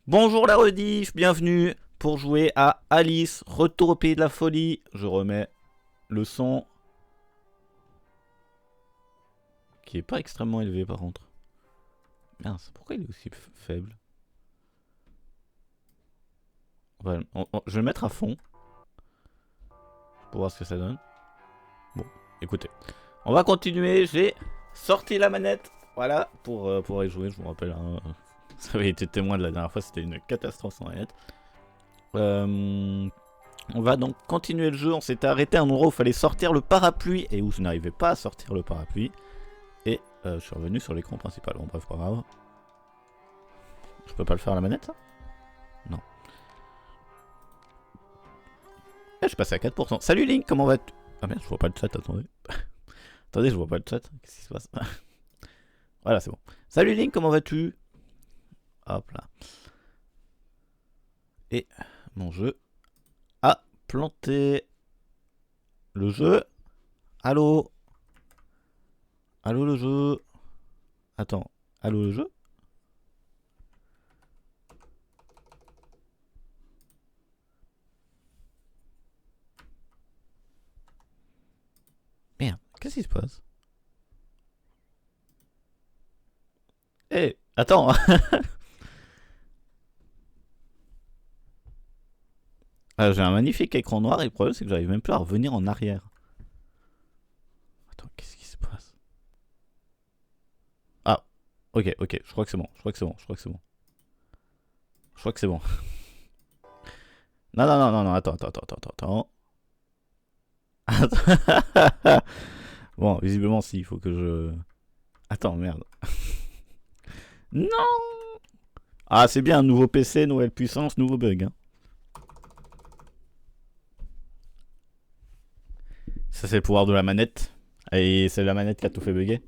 Bonjour la rediff, bienvenue pour jouer à Alice, Retour au pays de la folie. Je remets le son qui est pas extrêmement élevé par contre. Mince, pourquoi il est aussi faible? Je vais le mettre à fond pour voir ce que ça donne. Bon, écoutez, on va continuer. J'ai sorti la manette, voilà, pour y jouer. Je vous rappelle, hein, ça avait été témoin de la dernière fois, c'était une catastrophe sans manette. On va donc continuer le jeu. On s'était arrêté à un endroit où il fallait sortir le parapluie et où je n'arrivais pas à sortir le parapluie. Et je suis revenu sur l'écran principal. Bon, bref, pas grave. Je peux pas le faire à la manette, ça? Non. Eh, je suis passé à 4%. Salut Link, comment vas-tu? Ah merde, je vois pas le chat, attendez. Attendez, je vois pas le chat. Qu'est-ce qui se passe? Voilà, c'est bon. Salut Link, comment vas-tu? Hop là. Et mon jeu a planté. Le jeu. Allô? Allô le jeu? Attends. Allô le jeu? Merde, qu'est-ce qui se passe? Eh, hey, attends. J'ai un magnifique écran noir et le problème c'est que j'arrive même plus à revenir en arrière. Attends, qu'est-ce qui se passe? Ah, ok, je crois que c'est bon, je crois que c'est bon. Je crois que c'est bon. Non, attends. Bon, visiblement si, il faut que je... Attends, merde. Non. Ah, c'est bien, nouveau PC, nouvelle puissance, nouveau bug. Hein. Ça, c'est le pouvoir de la manette. Et c'est la manette qui a tout fait bugger.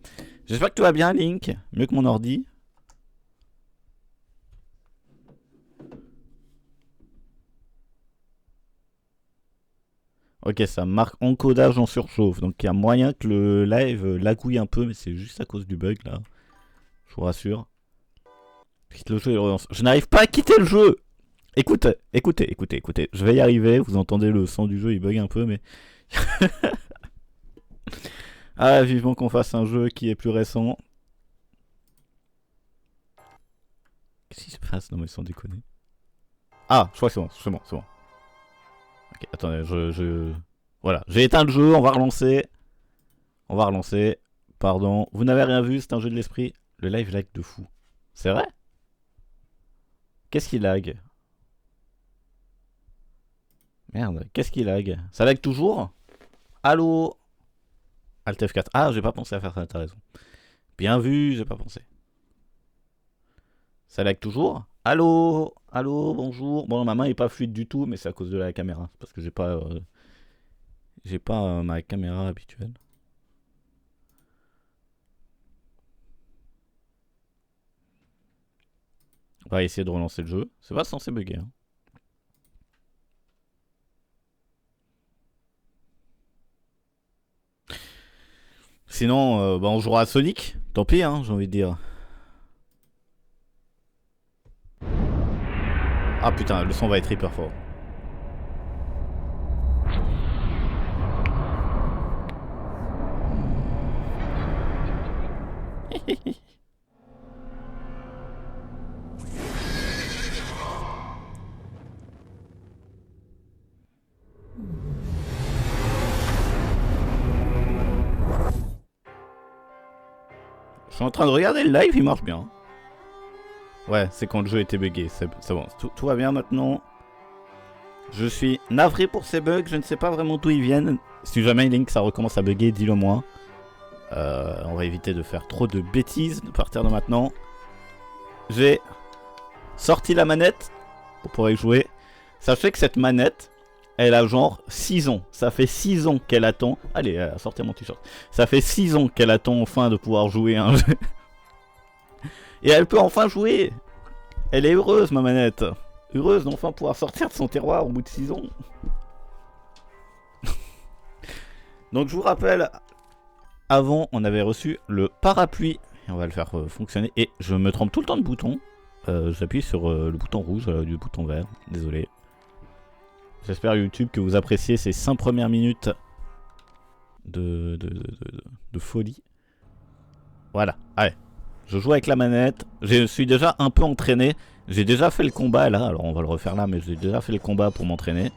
J'espère que tout va bien, Link. Mieux que mon ordi. Ok, ça marque encodage en surchauffe. Donc il y a moyen que le live lagouille un peu, mais c'est juste à cause du bug là. Je vous rassure. Quitte le jeu et le relance. Je n'arrive pas à quitter le jeu. Écoutez. Je vais y arriver. Vous entendez le son du jeu, il bug un peu, mais... Ah, vivement qu'on fasse un jeu qui est plus récent. Qu'est-ce qui se passe? Non mais sans déconner. Ah, je crois que c'est bon. Ok, attendez, Voilà, j'ai éteint le jeu, on va relancer. Pardon, vous n'avez rien vu, c'est un jeu de l'esprit. Le live lag de fou. C'est vrai? Qu'est-ce qui lag? Merde, qu'est-ce qui lag? Ça lag toujours? Allô? Alt F4. Ah, j'ai pas pensé à faire ça, t'as raison. Bien vu, j'ai pas pensé. Ça lag toujours? Allô? Bonjour. Bon, ma main est pas fluide du tout, mais c'est à cause de la caméra. Parce que j'ai pas ma caméra habituelle. On va essayer de relancer le jeu. C'est pas censé bugger. Hein. Sinon, on jouera à Sonic. Tant pis, hein, j'ai envie de dire. Ah putain, le son va être hyper fort. Je suis en train de regarder le live, il marche bien. Ouais, c'est quand le jeu était bugué. C'est bon, tout va bien maintenant. Je suis navré pour ces bugs, je ne sais pas vraiment d'où ils viennent. Si jamais Link ça recommence à bugger, dis-le moi. On va éviter de faire trop de bêtises à partir de maintenant. J'ai sorti la manette pour pouvoir y jouer. Sachez que cette manette, elle a genre 6 ans. Ça fait 6 ans qu'elle attend. Allez, sortez mon t-shirt. Ça fait 6 ans qu'elle attend enfin de pouvoir jouer à un jeu. Et elle peut enfin jouer. Elle est heureuse, ma manette. Heureuse d'enfin pouvoir sortir de son terroir au bout de 6 ans. Donc je vous rappelle, avant on avait reçu le parapluie. Et on va le faire fonctionner. Et je me trompe tout le temps de bouton. j'appuie sur le bouton rouge du bouton vert. Désolé. J'espère YouTube que vous appréciez ces 5 premières minutes de folie. Voilà, allez. Je joue avec la manette. Je suis déjà un peu entraîné. J'ai déjà fait le combat là. Alors on va le refaire là, mais j'ai déjà fait le combat pour m'entraîner.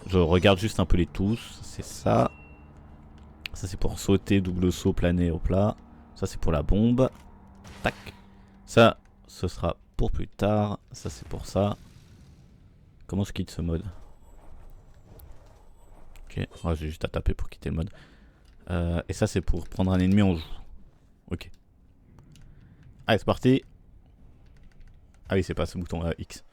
Je regarde juste un peu les touches. C'est ça. Ça c'est pour sauter, double saut, planer au plat. Ça c'est pour la bombe. Tac. Ça, ce sera pour plus tard. Ça c'est pour ça. Comment je quitte ce mode? Ok, oh, j'ai juste à taper pour quitter le mode. Et ça c'est pour prendre un ennemi en joue. Ok. Allez, c'est parti. Ah oui, c'est pas ce bouton là, X.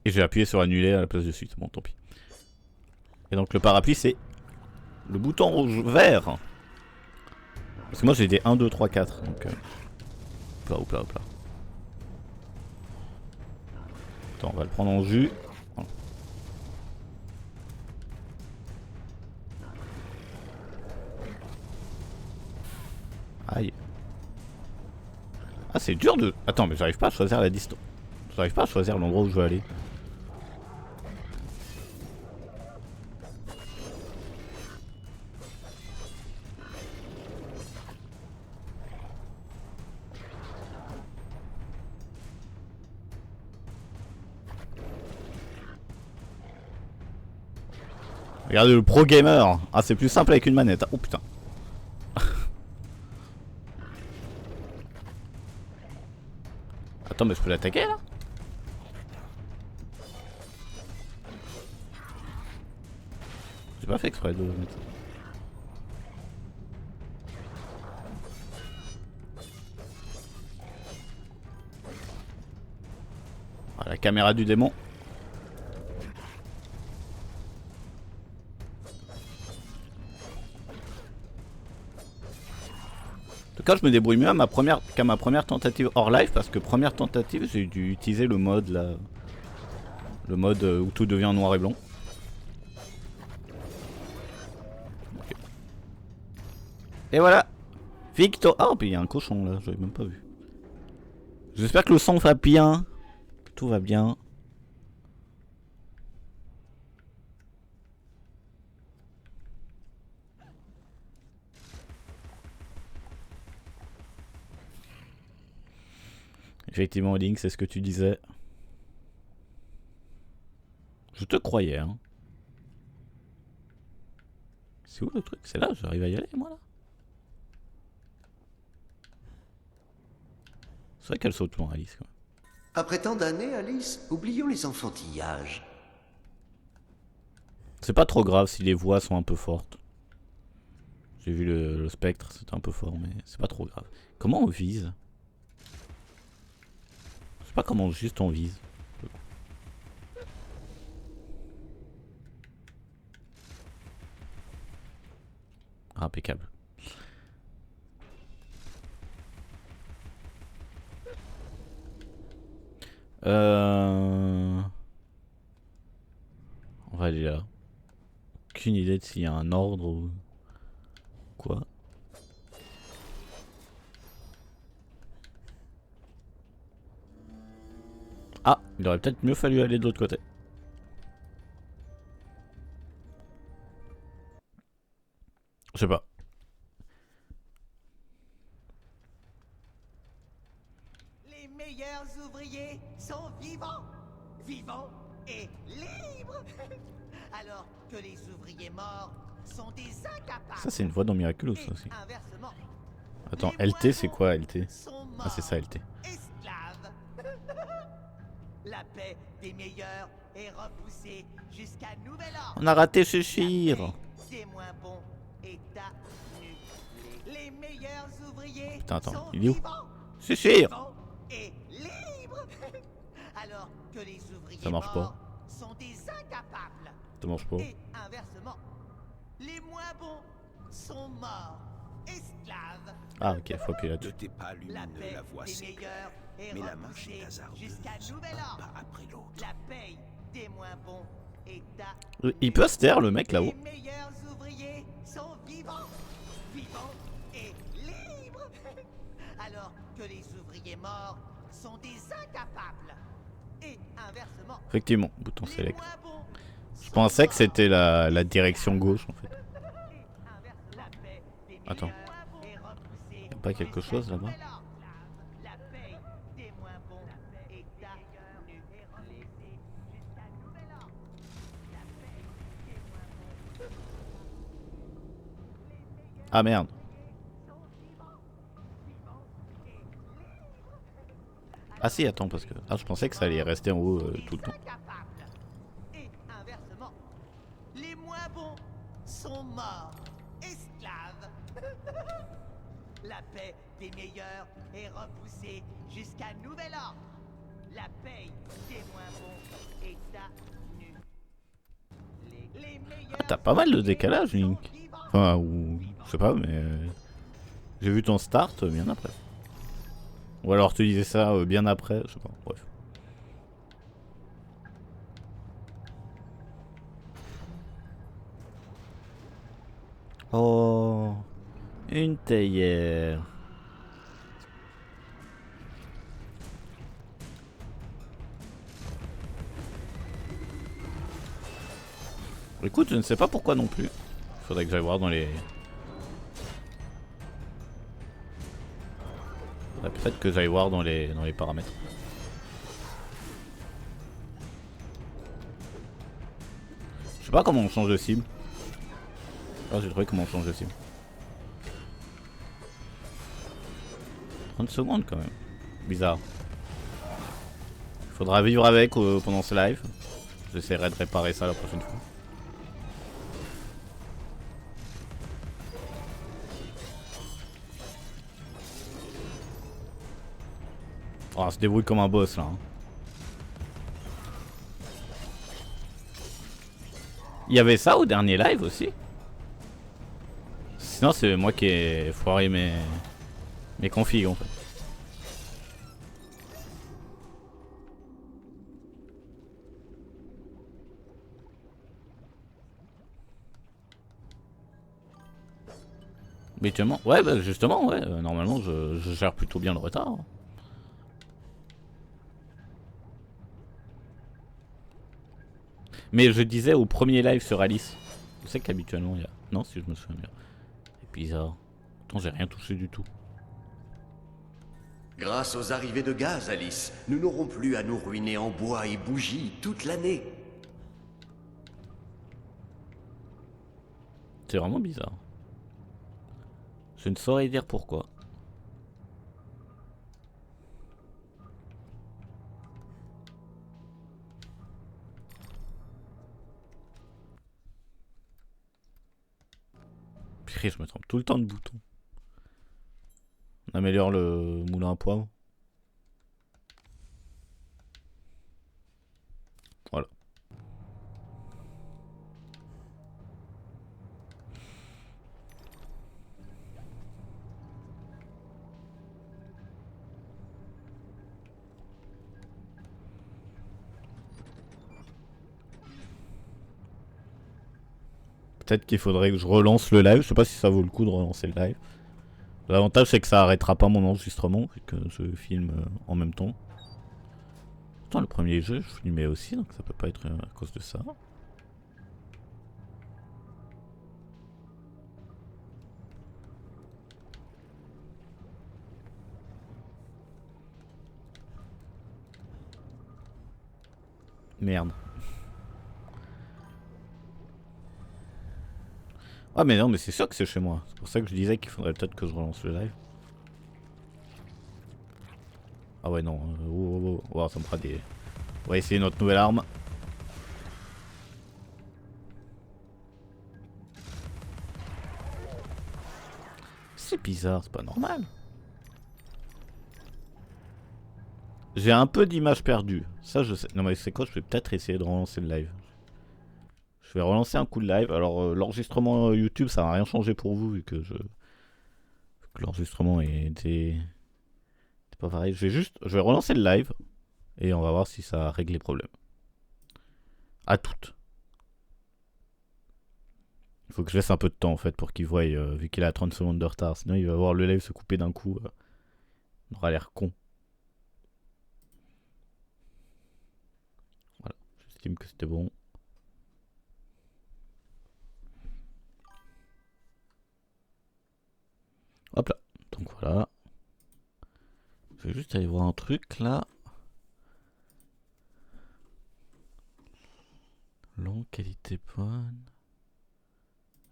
Et j'ai appuyé sur annuler à la place de suite. Bon, tant pis. Et donc le parapluie, c'est le bouton rouge vert. Parce que moi j'ai des 1, 2, 3, 4. Donc. Hop là. Attends, on va le prendre en jus. Voilà. Aïe. Ah, c'est dur de. Attends, mais j'arrive pas à choisir la distance. J'arrive pas à choisir l'endroit où je veux aller. Regardez le pro gamer. Ah, c'est plus simple avec une manette. Oh putain. Attends, mais je peux l'attaquer là? J'ai pas fait exprès de mettre ça. Ah, la caméra du démon. En tout cas, je me débrouille mieux qu'à ma première tentative hors live parce que première tentative, j'ai dû utiliser le mode là, le mode où tout devient noir et blanc. Okay. Et voilà, Victor. Ah, puis il y a un cochon là, j'avais même pas vu. J'espère que le son va bien, que tout va bien. Effectivement, Link, c'est ce que tu disais. Je te croyais, hein. C'est où le truc? C'est là, j'arrive à y aller, moi, là. C'est vrai qu'elle saute loin, Alice, quoi. Après tant d'années, Alice, oublions les enfantillages. C'est pas trop grave si les voix sont un peu fortes. J'ai vu le spectre, c'était un peu fort, mais c'est pas trop grave. Comment on vise? Je sais pas comment juste on vise. Ah, impeccable. On va aller là. Aucune idée de s'il y a un ordre ou quoi. Ah, il aurait peut-être mieux fallu aller de l'autre côté. Je sais pas. Les meilleurs ouvriers sont vivants, vivants et libres. Alors que les ouvriers morts sont des incapables. Ça, c'est une voix dans Miraculous, ça aussi. Inversement. Attends, LT, c'est quoi LT? Ah, c'est ça, LT. Esclaves. La paix des meilleurs est repoussée jusqu'à nouvel ordre. On a raté Cheshire. Des moins bons est annulée. Les meilleurs ouvriers Putain, attends, sont il est où? vivants, Cheshire. vivants et libres. Alors que les ouvriers Ça marche pas. morts sont des incapables. Ça marche pas. Et inversement, les moins bons sont morts, esclaves. Ah, ok, faut appuyer Ne là-dessus. t'es pas La lumineux, paix la voie des c'est clair. meilleurs est Mais la marche repoussée est hasardeuse, jusqu'à nouvel un ordre. pas après l'autre. La paix des moins bons est annulée. Il peut se taire, le mec là-haut. Les meilleurs ouvriers sont vivants, vivants et libres. alors que les ouvriers morts sont des incapables. Et inversement, Effectivement, bouton les select. moins bons Je sont pensais que morts. c'était la direction gauche en fait. La paix des Attends. meilleurs est repoussée Y'a pas quelque jusqu'à chose là-bas? nouvel ordre. La paix des moins bons est annulée et relayée jusqu'à nouvel ordre. La paix des moins bons. Ah merde. Sont vivants, vivants et libres. Ah si, attends, parce que... Ah, je pensais que ça allait rester en haut Les tout le temps. incapables. Et inversement, les moins bons sont morts, esclaves. La paix des meilleurs est repoussée jusqu'à nouvel ordre. La paix des moins bons est annulée. Les meilleurs Ah, t'as pas mal de ouvriers décalage, sont Link. vivants. Enfin, ou... Je sais pas, mais... J'ai vu ton start bien après. Ou alors tu disais ça bien après, je sais pas, bref. Oh... Une théière. Écoute, je ne sais pas pourquoi non plus. Faudrait que j'aille voir dans les... Faudrait peut-être que j'aille voir dans les paramètres. Je sais pas comment on change de cible. Ah, j'ai trouvé comment on change de cible. 30 secondes quand même. Bizarre. Faudra vivre avec pendant ce live. J'essaierai de réparer ça la prochaine fois. Oh, on se débrouille comme un boss là. Hein. Il y avait ça au dernier live aussi. Sinon c'est moi qui ai foiré mes configs en fait. Mais justement, ouais, bah justement, ouais, normalement je gère plutôt bien le retard. Mais je disais au premier live sur Alice. Je sais qu'habituellement il y a... Non, si je me souviens bien. C'est bizarre. Pourtant j'ai rien touché du tout. Grâce aux arrivées de gaz, Alice, nous n'aurons plus à nous ruiner en bois et bougies toute l'année. C'est vraiment bizarre. Je ne saurais dire pourquoi. Purée, je me trompe tout le temps de bouton. On améliore le moulin à poivre. Voilà. Peut-être qu'il faudrait que je relance le live. Je sais pas si ça vaut le coup de relancer le live. L'avantage c'est que ça arrêtera pas mon enregistrement et que je filme en même temps. Attends, le premier jeu, je filmais aussi, donc ça peut pas être à cause de ça. Merde. Ah mais non, mais c'est sûr que c'est chez moi. C'est pour ça que je disais qu'il faudrait peut-être que je relance le live. Ah ouais non, oh, ça me fera des... On va essayer notre nouvelle arme. C'est bizarre, c'est pas normal. J'ai un peu d'image perdue. Ça je sais. Non mais c'est quoi, je vais peut-être essayer de relancer le live. Je vais relancer un coup de live. Alors l'enregistrement YouTube ça n'a rien changé pour vous vu que l'enregistrement était pas pareil. Je vais relancer le live et on va voir si ça règle les problèmes. À toutes. Il faut que je laisse un peu de temps en fait pour qu'il voie vu qu'il a 30 secondes de retard. Sinon il va voir le live se couper d'un coup. On aura l'air con. Voilà, j'estime que c'était bon. Hop là, donc voilà. Je vais juste aller voir un truc là. Long qualité bonne.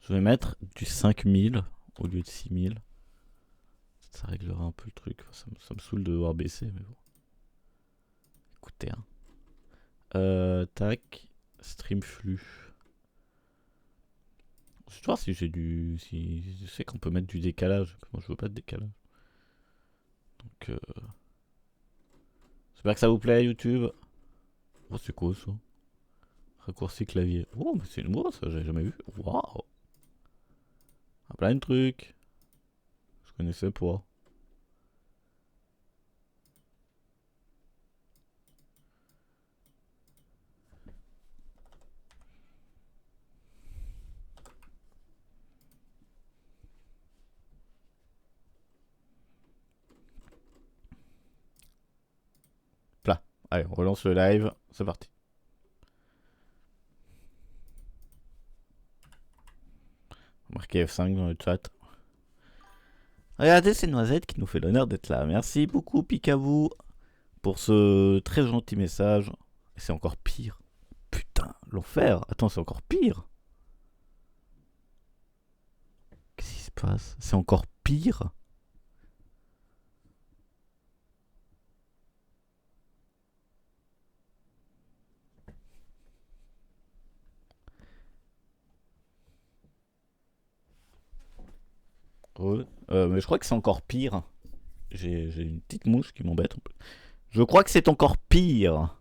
Je vais mettre du 5000 au lieu de 6000. Ça réglera un peu le truc. Ça me saoule de devoir baisser, mais bon. Écoutez, hein. Tac. Stream flux. Je vais voir si j'ai du. Si je sais qu'on peut mettre du décalage. Moi je veux pas de décalage. Donc j'espère que ça vous plaît YouTube. Oh c'est quoi ça? Raccourci clavier. Oh mais c'est nouveau ça, j'ai jamais vu. Waouh. Plein de trucs. Je connaissais pas. Là. Allez, on relance le live. C'est parti. Marquez F5 dans le chat. Regardez, c'est Noisette qui nous fait l'honneur d'être là. Merci beaucoup, Picabou, pour ce très gentil message. Et c'est encore pire. Putain, l'enfer. Attends, c'est encore pire. Qu'est-ce qui se passe? C'est encore pire. Ouais. Mais je crois que c'est encore pire. J'ai une petite mouche qui m'embête un peu. Je crois que c'est encore pire.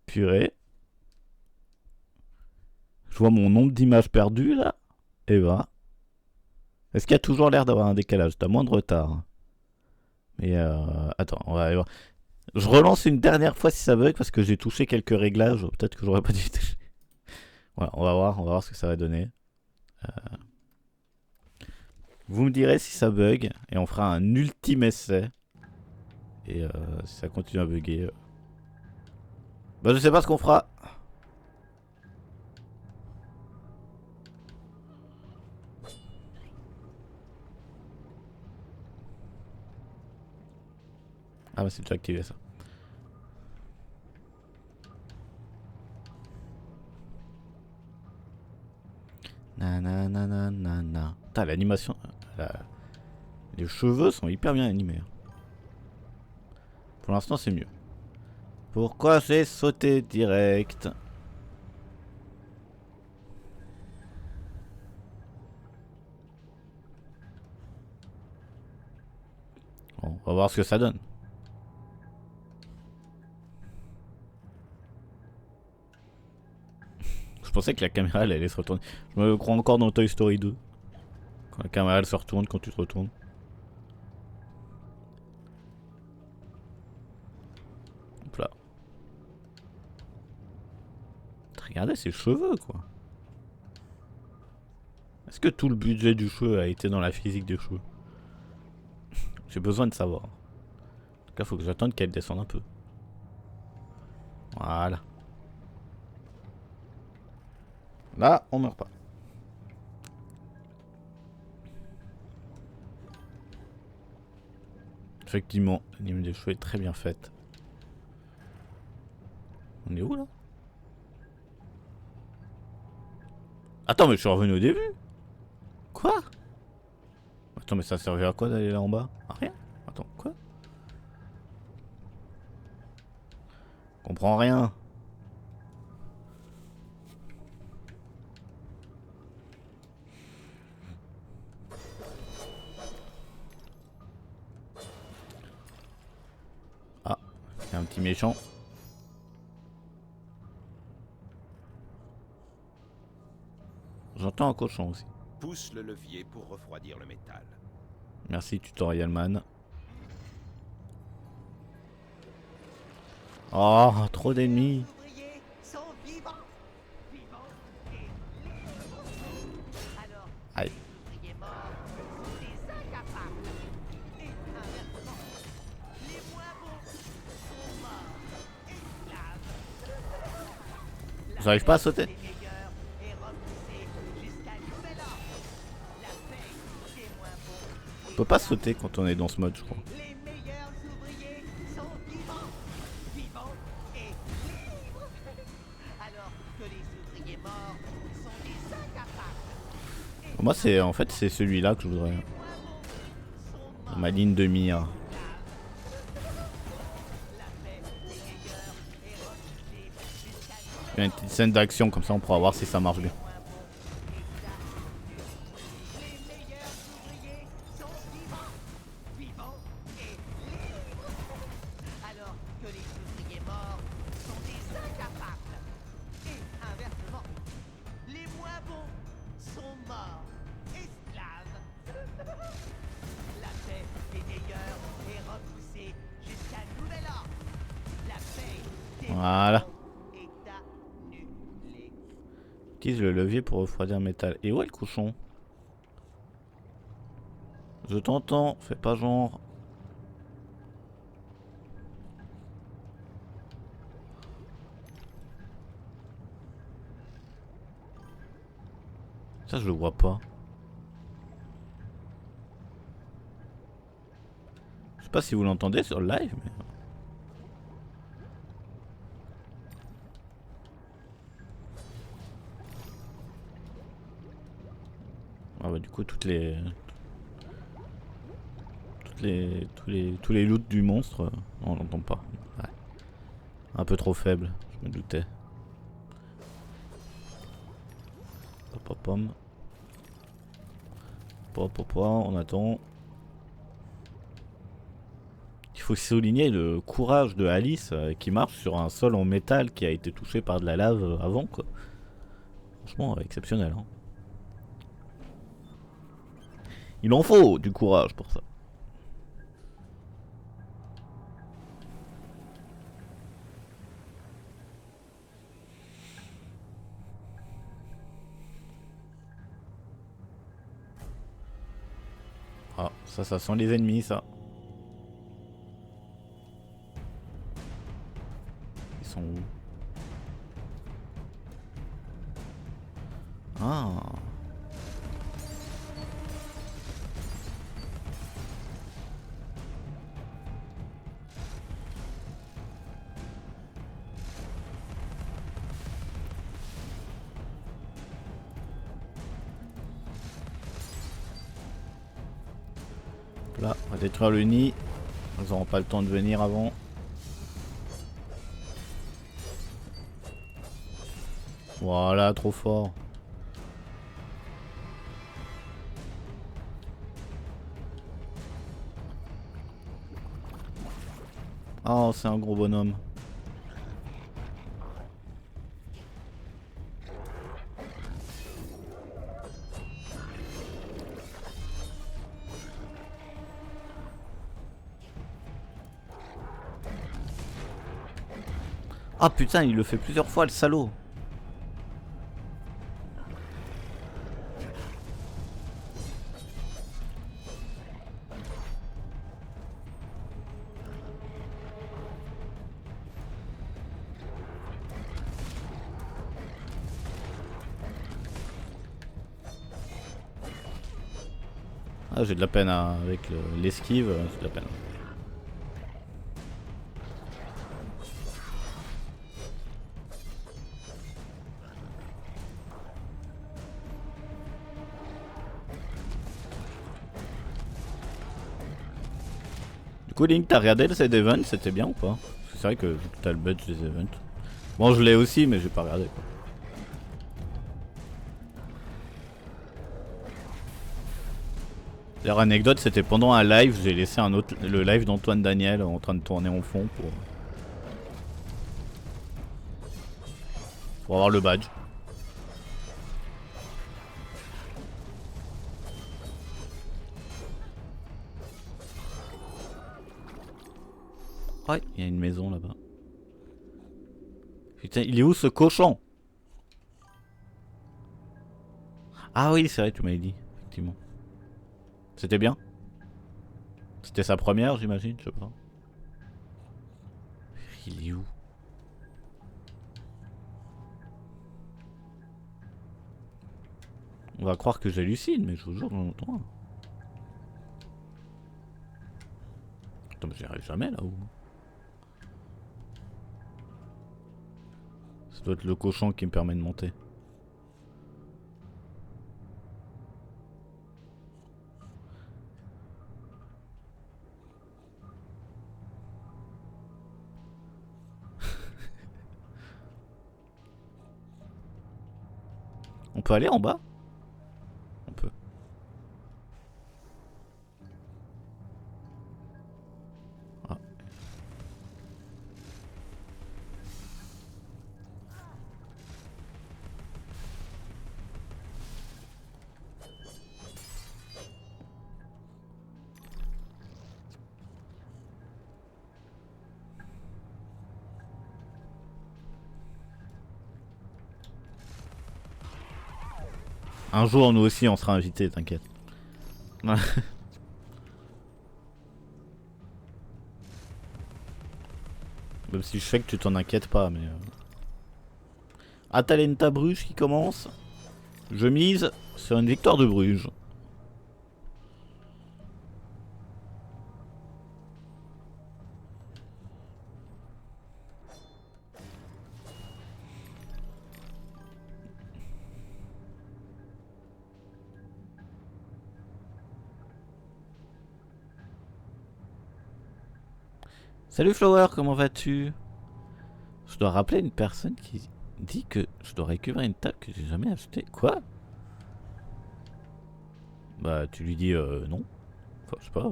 Purée. Je vois mon nombre d'images perdues là. Et bah. Est-ce qu'il y a toujours l'air d'avoir un décalage? T'as moins de retard. Mais attends, on va aller voir. Je relance une dernière fois si ça bug parce que j'ai touché quelques réglages. Peut-être que j'aurais pas dû toucher. Voilà, on va voir ce que ça va donner. Vous me direz si ça bug et on fera un ultime essai. Et si ça continue à bugger. Bah je sais pas ce qu'on fera. Ah bah c'est déjà activé ça. Nananana. Putain l'animation. Les cheveux sont hyper bien animés. Pour l'instant c'est mieux. Pourquoi j'ai sauté direct? Bon, on va voir ce que ça donne. Je pensais que la caméra elle allait se retourner. Je me crois encore dans Toy Story 2. Quand la caméra elle se retourne quand tu te retournes. Hop là. Regardez ses cheveux quoi. Est-ce que tout le budget du jeu a été dans la physique des cheveux? J'ai besoin de savoir. En tout cas faut que j'attende qu'elle descende un peu. Voilà. Là on meurt pas. Effectivement, l'anime des cheveux est très bien faite. On est où là? Attends mais je suis revenu au début. Quoi? Attends mais ça servait à quoi d'aller là en bas? À rien? Attends, quoi? Je comprends rien. Ah, il y a un petit méchant. J'entends un cochon aussi. Pousse le levier pour refroidir le métal. Merci Tutorial Man. Oh, trop d'ennemis. Les ouvriers sont vivants et libres. Alors, Aïe. les ouvriers J'arrive pas à sauter. les meilleurs est repoussé jusqu'à nouvel ordre. La paix des moins bons. On peut pas sauter quand on est dans ce mode, je crois. Les meilleurs ouvriers sont vivants. Vivants et libres. Alors que les ouvriers morts sont des incapables. Moi, c'est en fait c'est celui-là que je voudrais. Les moins bons sont morts. Ma ligne de mire. La paix des meilleurs est repoussée jusqu'à nouvel Il y a une petite scène d'action comme ça, on pourra voir si ça marche bien. Les meilleurs ouvriers sont vivants, vivants et libres. Alors que les ouvriers morts sont des incapables. Et inversement, les moins bons sont morts, esclaves. La paix des meilleurs est repoussée jusqu'à nouvel ordre. La paix des Voilà. bons est annulée. Utilise le levier pour refroidir le métal. Et où est le cochon? Je t'entends, fais pas genre. Ça je le vois pas. Je sais pas si vous l'entendez sur le live, mais. Ah bah du coup tous les loots du monstre, on l'entend pas. Ouais. Un peu trop faible, je me doutais. Pom. On attend. Il faut souligner le courage de Alice qui marche sur un sol en métal qui a été touché par de la lave avant quoi. Franchement exceptionnel hein. Il en faut du courage pour ça. Ah, ça sent les ennemis, ça. Ils sont où? Ah. Là, on va détruire le nid. Ils n'auront pas le temps de venir avant. Voilà, trop fort. Oh, c'est un gros bonhomme. Ah putain, il le fait plusieurs fois, le salaud. Ah, j'ai de la peine avec l'esquive, j'ai de la peine. Du coup, Link, t'as regardé le side event, c'était bien ou pas? Parce que c'est vrai que t'as le badge des events. Bon, je l'ai aussi, mais j'ai pas regardé quoi. D'ailleurs, anecdote, c'était pendant un live, j'ai laissé le live d'Antoine Daniel en train de tourner en fond pour avoir le badge. Ouais, il y a une maison là-bas. Putain, il est où ce cochon? Ah oui, c'est vrai, tu m'avais dit, effectivement. C'était bien? C'était sa première, j'imagine, je sais pas. Il est où? On va croire que j'hallucine, mais je vous jure, j'en entends un. Attends, mais j'y arrive jamais là-haut. Ça doit être le cochon qui me permet de monter. On peut aller en bas? On peut. Ah. Un jour, nous aussi, on sera invités, t'inquiète. Ouais. Même si je sais que tu t'en inquiètes pas, mais... Atalanta Bruges qui commence. Je mise sur une victoire de Bruges. Salut Flower, comment vas-tu? Je dois rappeler une personne qui dit que je dois récupérer une table que j'ai jamais achetée. Quoi? Bah tu lui dis non. Enfin je sais pas.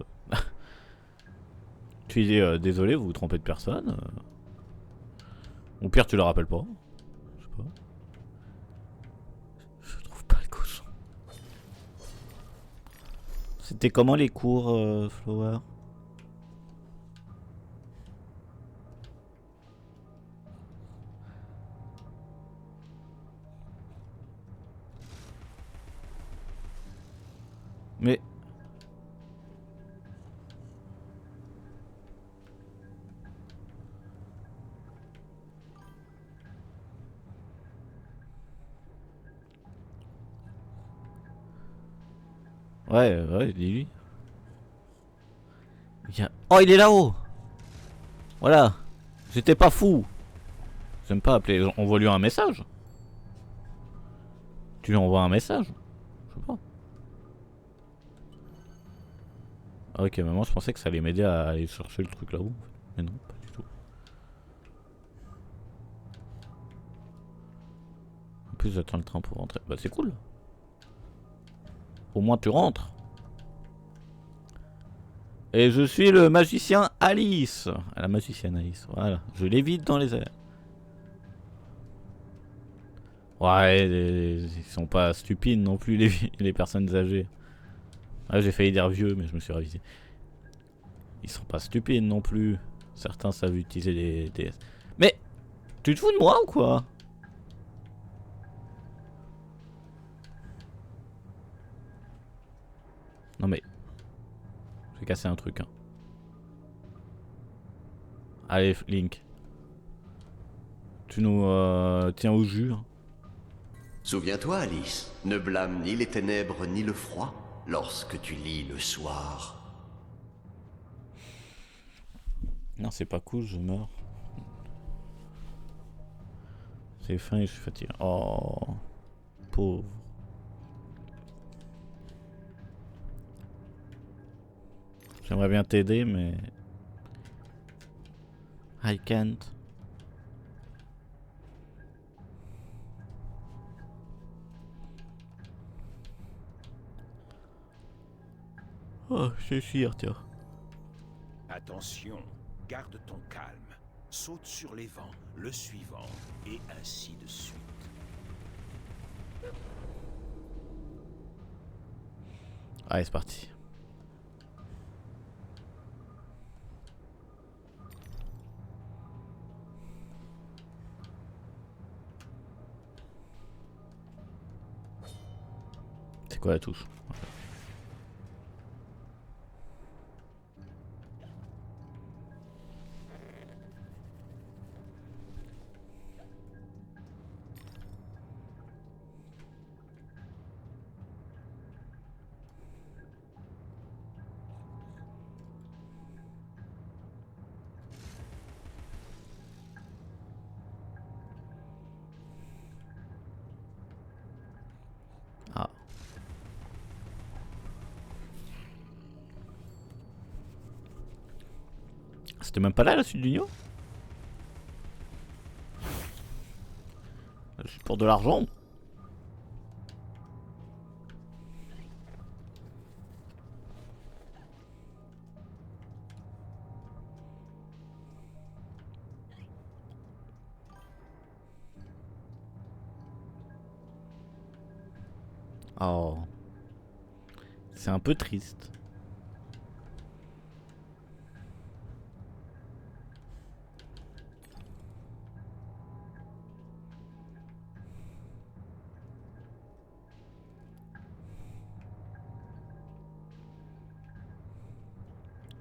Tu lui dis désolé, vous vous trompez de personne. Au pire tu le rappelles pas. Je sais pas. Je trouve pas le cochon. C'était comment les cours Flower? Mais... Ouais, dis-lui. Oh, il est là-haut! Voilà! J'étais pas fou! J'aime pas appeler. Envoie-lui un message. Tu lui envoies un message. Je sais pas. Ah, ok, mais moi je pensais que ça allait m'aider à aller chercher le truc là-haut. Mais non, pas du tout. En plus, j'attends le train pour rentrer. Bah, c'est cool. Au moins, tu rentres. Et je suis le magicien Alice. La magicienne Alice, voilà. Je l'évite dans les airs. Ouais, ils sont pas stupides non plus, les personnes âgées. Ouais, j'ai failli dire vieux, mais je me suis ravisé. Ils sont pas stupides non plus. Certains savent utiliser des DS. Mais, tu te fous de moi ou quoi? Non mais, je vais casser un truc. Hein. Allez, Link. Tu nous tiens au jus. Hein. Souviens-toi, Alice, ne blâme ni les ténèbres ni le froid lorsque tu lis le soir. Non, c'est pas cool, je meurs. J'ai faim et je suis fatigué. Oh, pauvre. J'aimerais bien t'aider, mais... I can't. Oh, je suis tiens. Attention, garde ton calme. Saute sur les vents, le suivant, et ainsi de suite. Allez, c'est parti. C'est quoi la touche? C'était même pas là la suite du Nioh? Juste pour de l'argent. Oh. C'est un peu triste.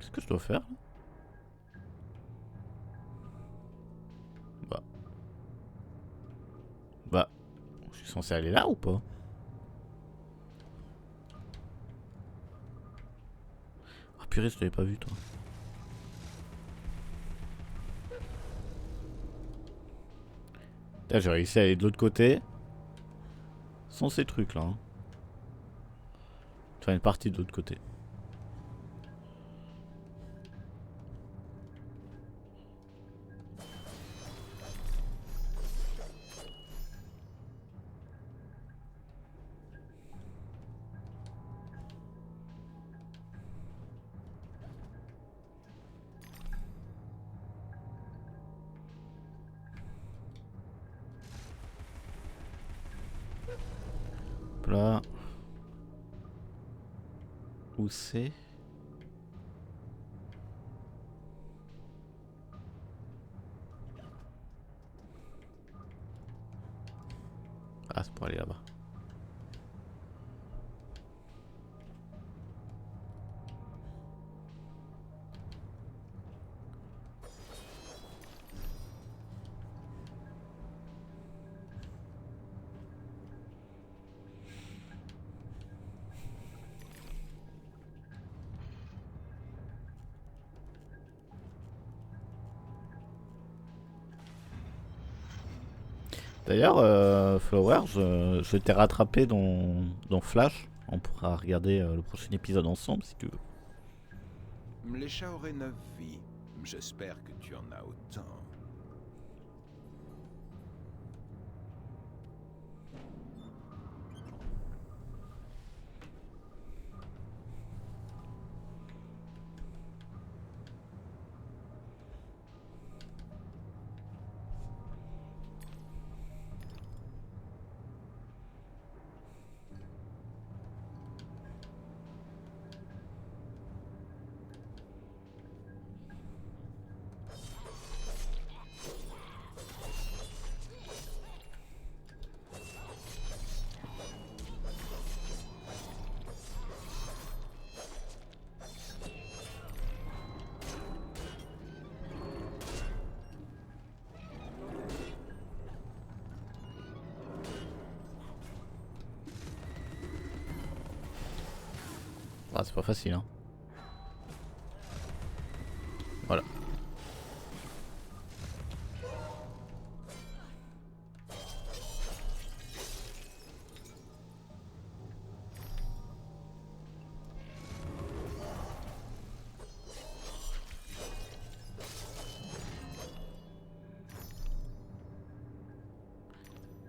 Qu'est-ce que je dois faire? Bah. Bah. Je suis censé aller là ou pas? Ah purée, je t'avais pas vu toi. Là, j'ai réussi à aller de l'autre côté. Sans ces trucs là. Hein. Enfin, une partie de l'autre côté. Là. Où c'est? Ah, c'est pour aller là-bas. D'ailleurs, Flower, je t'ai rattrapé dans Flash. On pourra regarder le prochain épisode ensemble si tu veux. Les chats auraient 9 vies. J'espère que tu en as autant. Ah, c'est pas facile, hein. Voilà.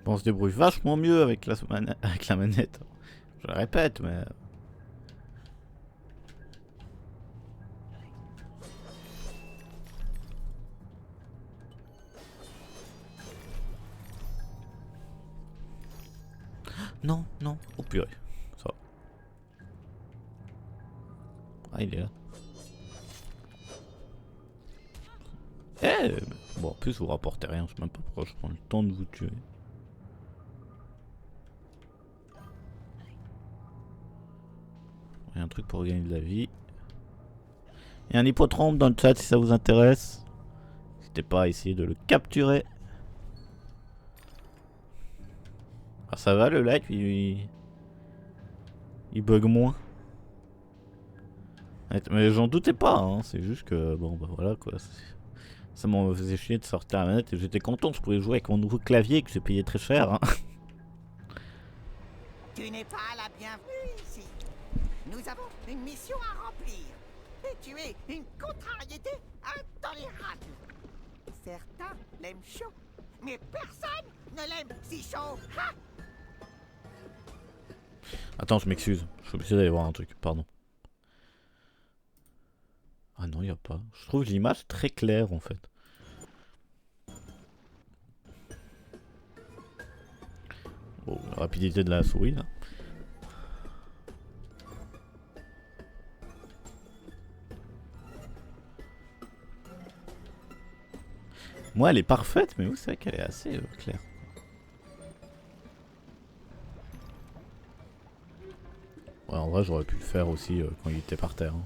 Bon, on se débrouille vachement mieux avec avec la manette. Je le répète, mais... Non, non. Oh purée. Ça va. Ah, il est là. Eh bon, en plus, vous rapportez rien. Je sais même pas pourquoi je prends le temps de vous tuer. Il y a un truc pour gagner de la vie. Il y a un hippodrome dans le chat si ça vous intéresse. N'hésitez pas à essayer de le capturer. Ah, ça va, le live, il bug moins. Mais j'en doutais pas, hein. C'est juste que, bon, bah voilà quoi. Ça m'en faisait chier de sortir la manette et j'étais content, je pouvais jouer avec mon nouveau clavier que j'ai payé très cher. Hein. Tu n'es pas la bienvenue ici. Nous avons une mission à remplir. Et tu es une contrariété intolérables. Certains l'aiment chaud, mais personne ne l'aime si chaud. Ha! Attends, je m'excuse. Je suis obligé d'aller voir un truc, pardon. Ah non, y a pas. Je trouve l'image très claire en fait. Oh, la rapidité de la souris là. Moi, elle est parfaite, mais oui, c'est vrai qu'elle est assez claire. Ouais, en vrai, j'aurais pu le faire aussi quand il était par terre. Hein.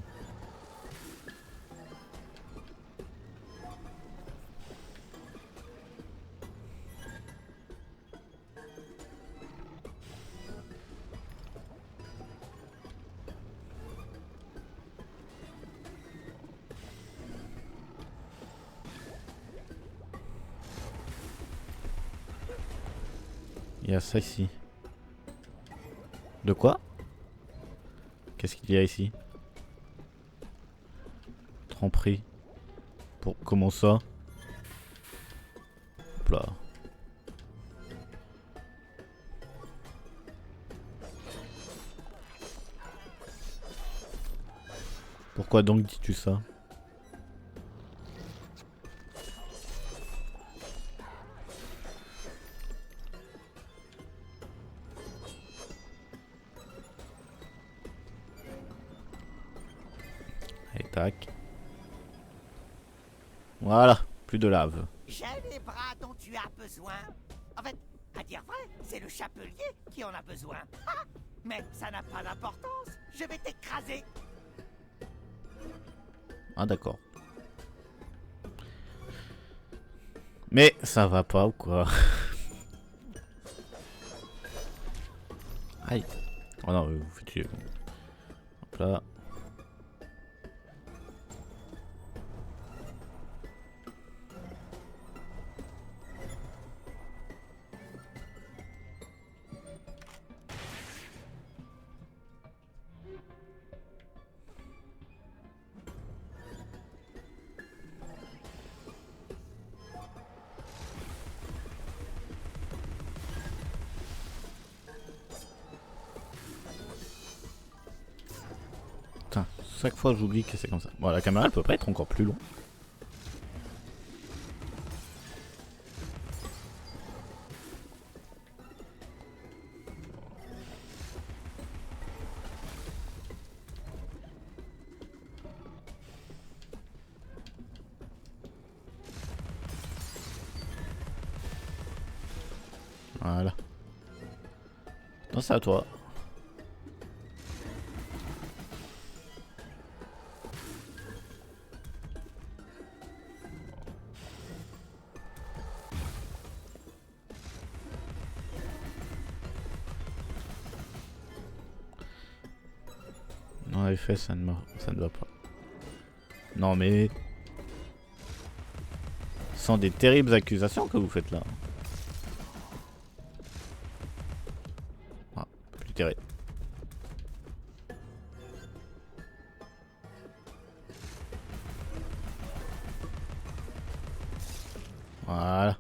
Il y a ça ici. De quoi? Qu'est-ce qu'il y a ici? Tremperie. Pour comment ça? Hop là. Pourquoi donc dis-tu ça? Allez, tac. Voilà, plus de lave. J'ai les bras dont tu as besoin. En fait, à dire vrai, c'est le chapelier qui en a besoin. Ah, mais ça n'a pas d'importance. Je vais t'écraser. Ah d'accord. Mais ça va pas ou quoi? Aïe. Oh non, vous faites chier. Hop là. Putain, chaque fois j'oublie que c'est comme ça. Bon, la caméra elle peut pas être encore plus long. Voilà. Non, c'est à toi. En effet, ça ne va pas. Non mais... Ce sont des terribles accusations que vous faites là. Ah, plus terrible. Voilà.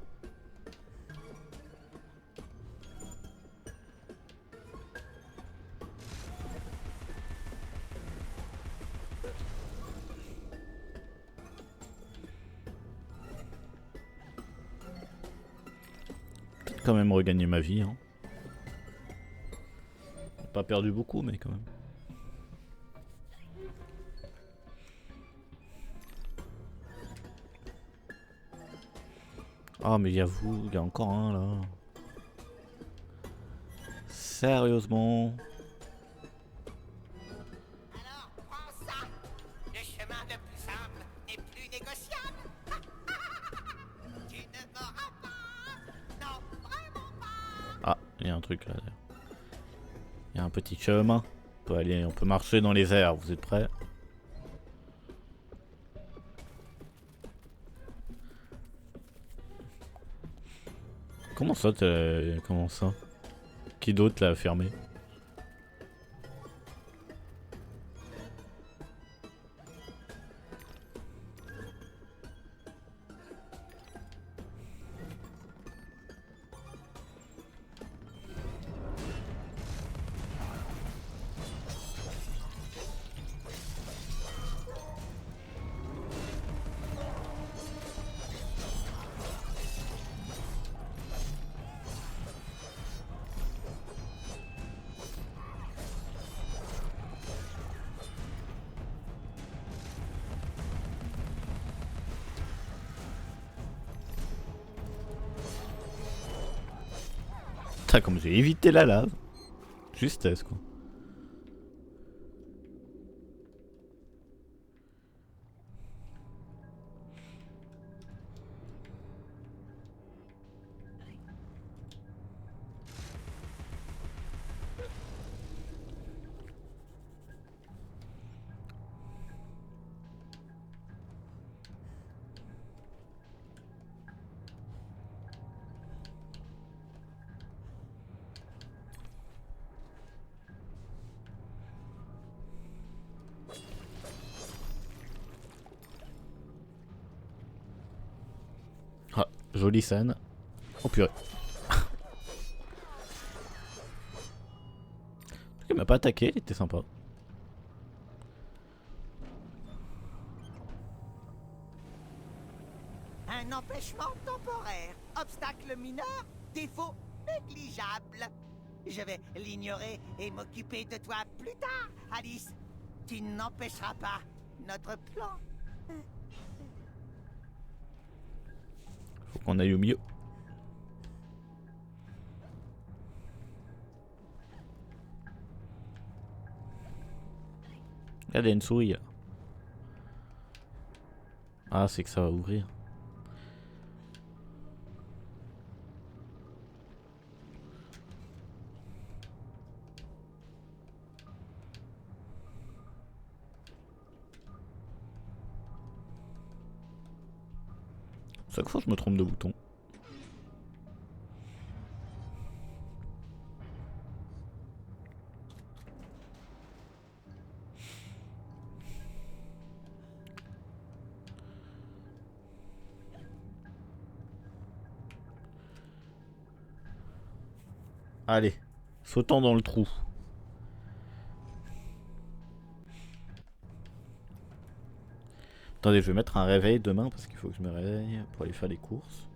Peut-être quand même regagner ma vie. Hein. Pas perdu beaucoup, mais quand même. Ah, mais il y a vous, il y a encore un là. Sérieusement. Alors, prends ça. Le chemin le plus simple n'est plus négociable. Tu ne m'auras pas. Non, vraiment pas. Ah, il y a un truc là. Il y a un petit chemin. On peut aller, on peut marcher dans les airs. Vous êtes prêts? Comment ça, comment ça? Qui d'autre l'a fermé? Putain, comme j'ai évité la lave. Justesse, quoi. Ah, jolie scène. Oh purée. Il m'a pas attaqué, il était sympa. Un empêchement temporaire. Obstacle mineur. Défaut négligeable. Je vais l'ignorer et m'occuper de toi plus tard, Alice. Tu n'empêcheras pas notre plan. Faut qu'on aille au milieu. Regardez, il y a une souris là. Ah, c'est que ça va ouvrir. Chaque fois je me trompe de bouton. Allez, sautons dans le trou. Attendez, je vais mettre un réveil demain parce qu'il faut que je me réveille pour aller faire les courses.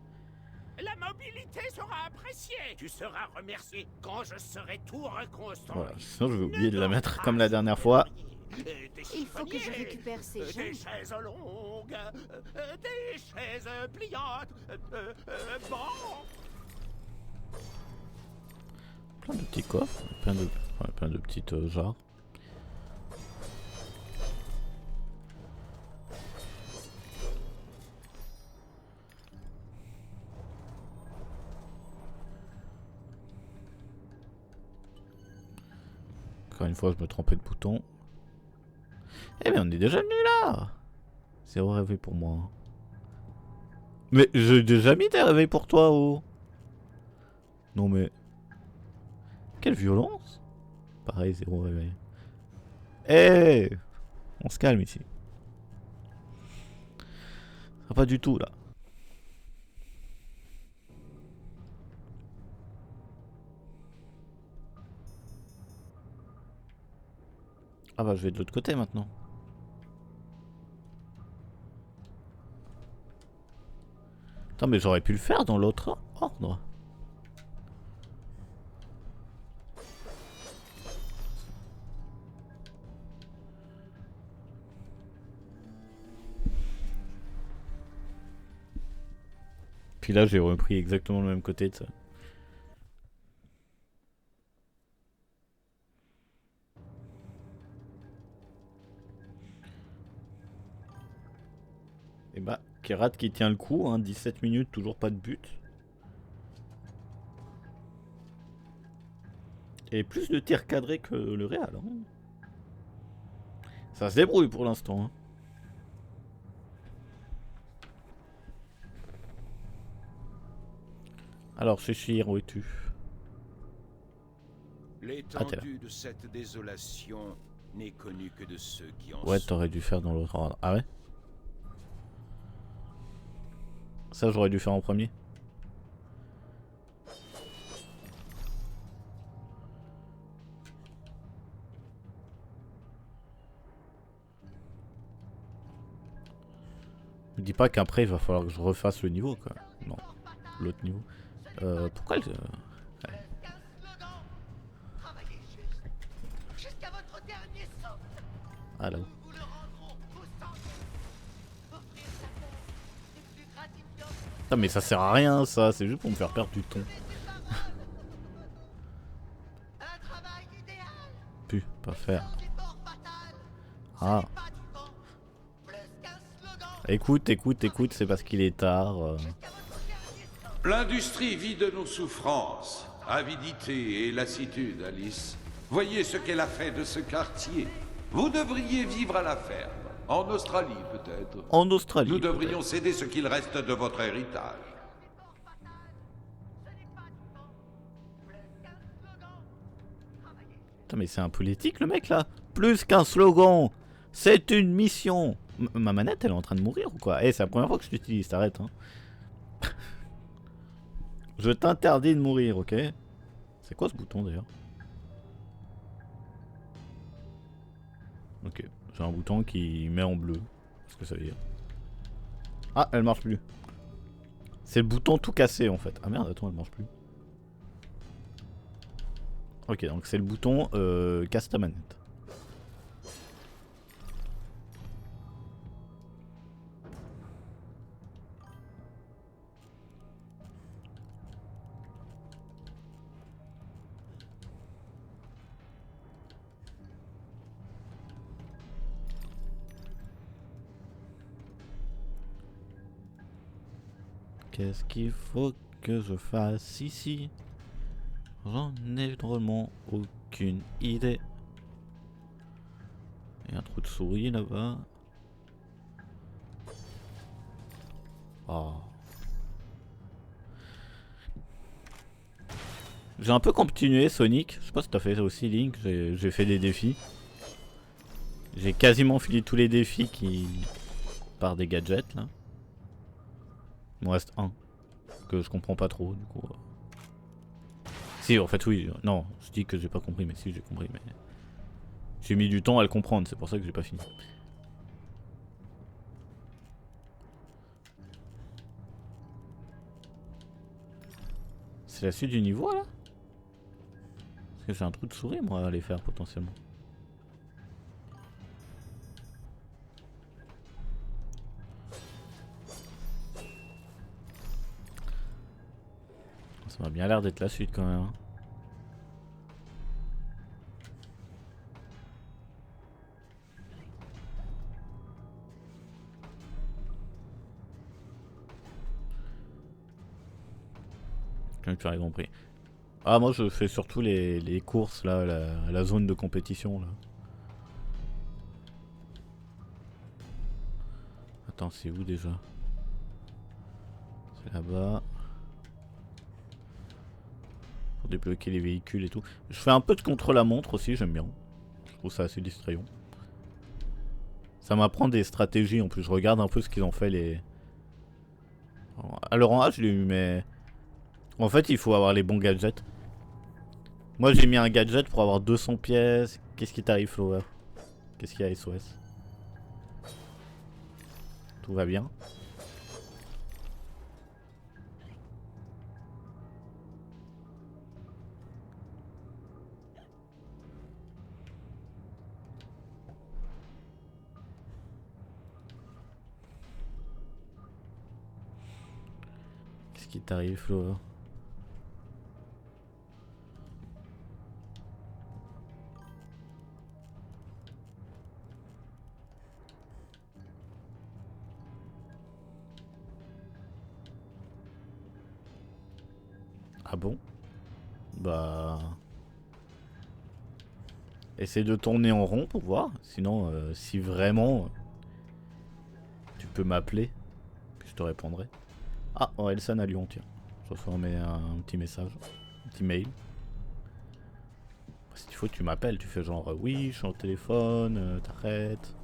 La mobilité sera appréciée. Tu seras remercié quand je serai tout reconstruit. Voilà, sinon je vais oublier de la mettre comme la dernière fois. Il faut que je récupère ces Des gemmes. chaises longues, des chaises pliantes. Bon. Plein de petits coffres, plein de petites genres. Encore une fois, je me trompais de bouton. Eh mais on est déjà venu là. C'est au réveil pour moi. Mais j'ai déjà mis des réveils pour toi, oh. Non mais... Quelle violence. Pareil, zéro réveil. Eh, on se calme ici. Ça va pas du tout là. Ah bah je vais de l'autre côté maintenant. Attends mais j'aurais pu le faire dans l'autre ordre. Puis là j'ai repris exactement le même côté de ça. Et bah, Kerat qui tient le coup, hein, 17 minutes, toujours pas de but. Et plus de tirs cadrés que le Real. Hein. Ça se débrouille pour l'instant. Hein. Alors, Cheshire, où es-tu? L'étendue de cette désolation n'est connue que de ceux qui en Ouais, sont. t'aurais dû faire dans l'autre ordre. Ah ouais? Ça, j'aurais dû faire en premier. Me dis pas qu'après il va falloir que je refasse le niveau quoi. Non, l'autre niveau. Pourquoi le... Qu'un slogan. Travaillez juste. Jusqu'à votre dernier souffle. Ah là. Nous vous le rendrons au centre. Offrir sa paix est plus gratifiant. Non mais ça sert à rien ça, c'est juste pour me faire perdre du temps. Des paroles. pas faire. Sans effort fatal, Ah. pas du vent. Plus qu'un slogan. Écoute, c'est parce qu'il est tard. Jusqu'à votre dernier souffle. L'industrie vit de nos souffrances, avidité et lassitude, Alice. Voyez ce qu'elle a fait de ce quartier. Vous devriez vivre à la ferme, en Australie peut-être. En Australie. Nous peut-être. devrions céder ce qu'il reste de votre héritage. Putain, mais c'est un politique le mec là. Plus qu'un slogan, c'est une mission. Ma manette elle est en train de mourir ou quoi? Eh, c'est la première fois que je l'utilise, t'arrêtes hein. Je t'interdis de mourir, ok? C'est quoi ce bouton d'ailleurs? Ok, j'ai un bouton qui met en bleu. Qu'est-ce que ça veut dire? Ah, elle marche plus. C'est le bouton tout cassé en fait. Ah merde, attends, elle marche plus. Ok, donc c'est le bouton casse ta manette. Qu'est-ce qu'il faut que je fasse ici? J'en ai drôlement aucune idée. Il y a un trou de souris là-bas. Oh. J'ai un peu continué Sonic. Je sais pas si t'as fait ça aussi Link. J'ai fait des défis. J'ai quasiment fini tous les défis qui... par des gadgets là. Il me reste un. Que je comprends pas trop du coup. Si, en fait, oui. Non, je dis que j'ai pas compris, mais si, j'ai compris. Mais j'ai mis du temps à le comprendre, c'est pour ça que j'ai pas fini. C'est la suite du niveau là? Parce que j'ai un trou de souris, moi, à aller faire potentiellement. Ça m'a bien l'air d'être la suite quand même. Hein. Tu as compris. Ah, moi je fais surtout les courses là, la zone de compétition là. Attends, c'est où déjà? C'est là-bas. Pour débloquer les véhicules et tout. Je fais un peu de contre-la-montre aussi, j'aime bien. Je trouve ça assez distrayant. Ça m'apprend des stratégies en plus. Je regarde un peu ce qu'ils ont fait les... Alors en A je l'ai eu mais... En fait il faut avoir les bons gadgets. Moi j'ai mis un gadget pour avoir 200 pièces. Qu'est-ce qui t'arrive Flower? Qu'est-ce qu'il y a SOS? Tout va bien? Qu'est-ce qui t'arrive Flower? Ah bon? Bah... Essaye de tourner en rond pour voir. Sinon, si vraiment... tu peux m'appeler. Puis je te répondrai. Ah, Orelsan à Lyon, tiens. Je reçois un petit message. Un petit mail. S'il faut, tu m'appelles. Tu fais genre, oui, je suis au téléphone, t'arrêtes.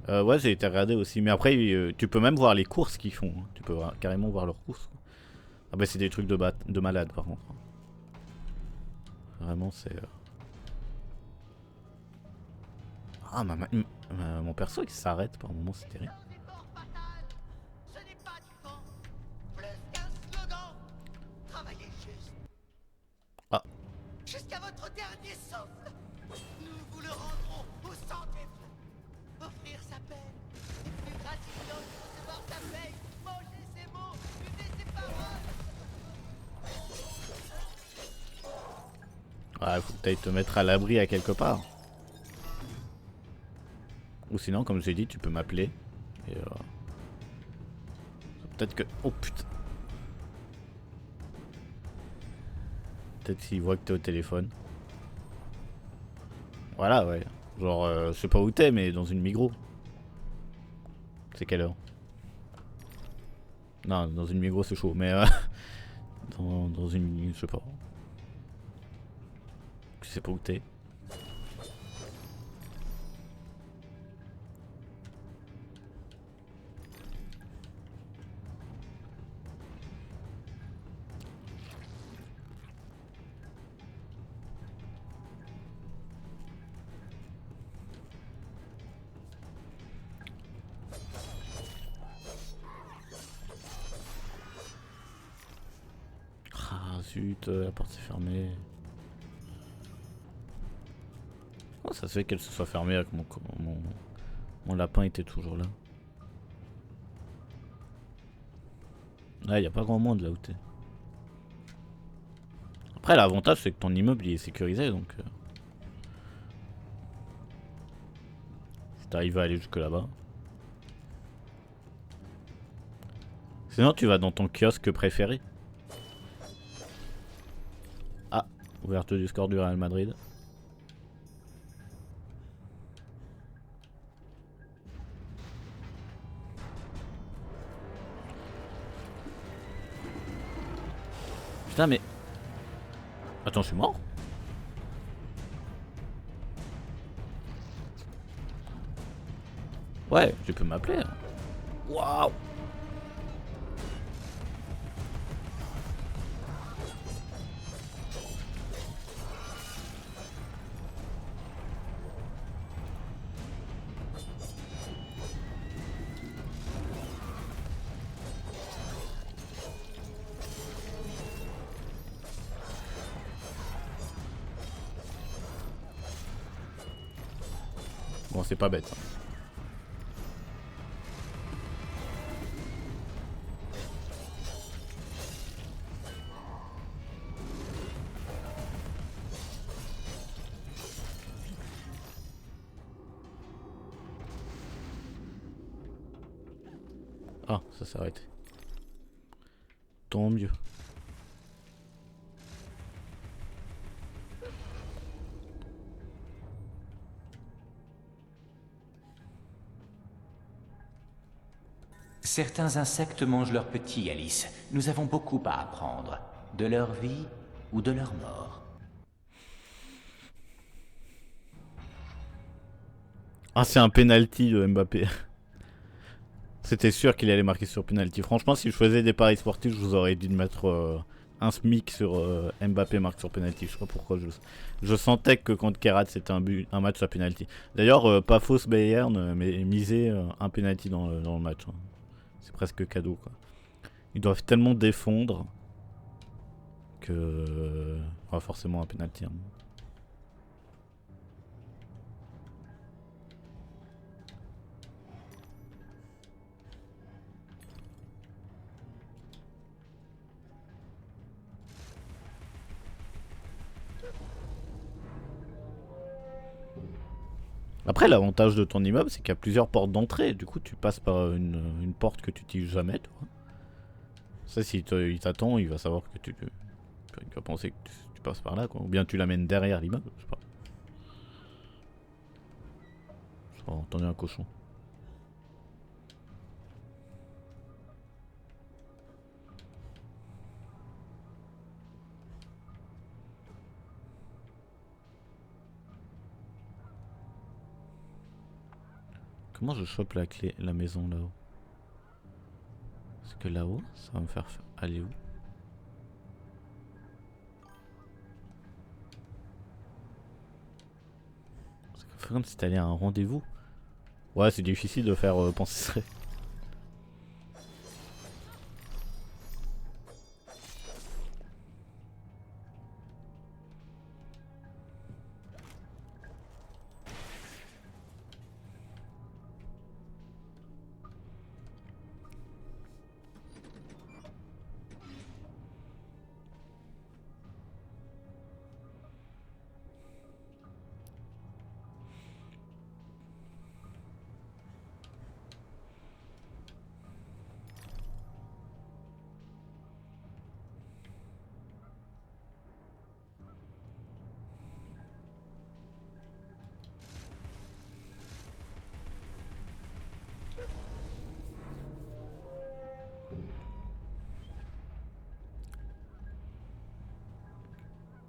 Ouais, j'ai été regarder aussi. Mais après, tu peux même voir les courses qu'ils font. Hein. Tu peux carrément voir leurs courses. Ah bah c'est des trucs de malade par contre. Vraiment, c'est... Ah, mon perso il s'arrête par moment, c'est terrible. Sans effort fatal, ce n'est pas du vent. Plus qu'un slogan. Travaillez juste. Ah. Jusqu'à votre dernier souffle. Nous vous le rendrons au centuple. Offrir sa peine est plus gratifiant que recevoir sa paye. Manger ses mots, buvez ses paroles. Bah, faut que t'ailles te mettre à l'abri à quelque part. Ou sinon, comme j'ai dit, tu peux m'appeler. Et peut-être que... Oh putain. Peut-être s'il voit que t'es au téléphone. Voilà, ouais. Genre, je sais pas où t'es, mais dans une Migros. C'est quelle heure? Non, dans une Migros c'est chaud, mais dans une... je sais pas. Je sais pas où t'es. Ah zut, la porte s'est fermée. Comment ça se fait qu'elle se soit fermée avec mon lapin était toujours là? Ouais, y a pas grand monde là où t'es. Après, l'avantage c'est que ton immeuble il est sécurisé donc. Si t'arrives à aller jusque là-bas. Sinon, tu vas dans ton kiosque préféré. Ah, ouverture du score du Real Madrid. Putain, mais. Attends, je suis mort? Ouais, tu peux m'appeler. Waouh! Bon, c'est pas bête. Ah, ça s'est arrêté. Tant mieux. Certains insectes mangent leurs petits, Alice. Nous avons beaucoup à apprendre. De leur vie ou de leur mort. Ah, c'est un penalty de Mbappé. C'était sûr qu'il allait marquer sur penalty. Franchement, si je faisais des paris sportifs, je vous aurais dû mettre un SMIC sur Mbappé marque sur penalty. Je sais pas pourquoi. Je sentais que contre Kerat, c'était un match à penalty. D'ailleurs, pas fausse Bayern, mais miser un penalty dans le match. Hein. C'est presque cadeau, quoi. Ils doivent tellement défendre que... forcément un penalty. Hein. Après, l'avantage de ton immeuble, c'est qu'il y a plusieurs portes d'entrée. Du coup, tu passes par une porte que tu n'utilises jamais, toi. Ça, s'il il t'attend, il va savoir que il va penser que tu passes par là, quoi. Ou bien tu l'amènes derrière l'immeuble, je sais pas. J'ai entendu un cochon. Comment je chope la clé, la maison là-haut? Parce que là-haut, ça va me faire aller où? Ça fait comme si t'allais à un rendez-vous. Ouais, c'est difficile de faire penser.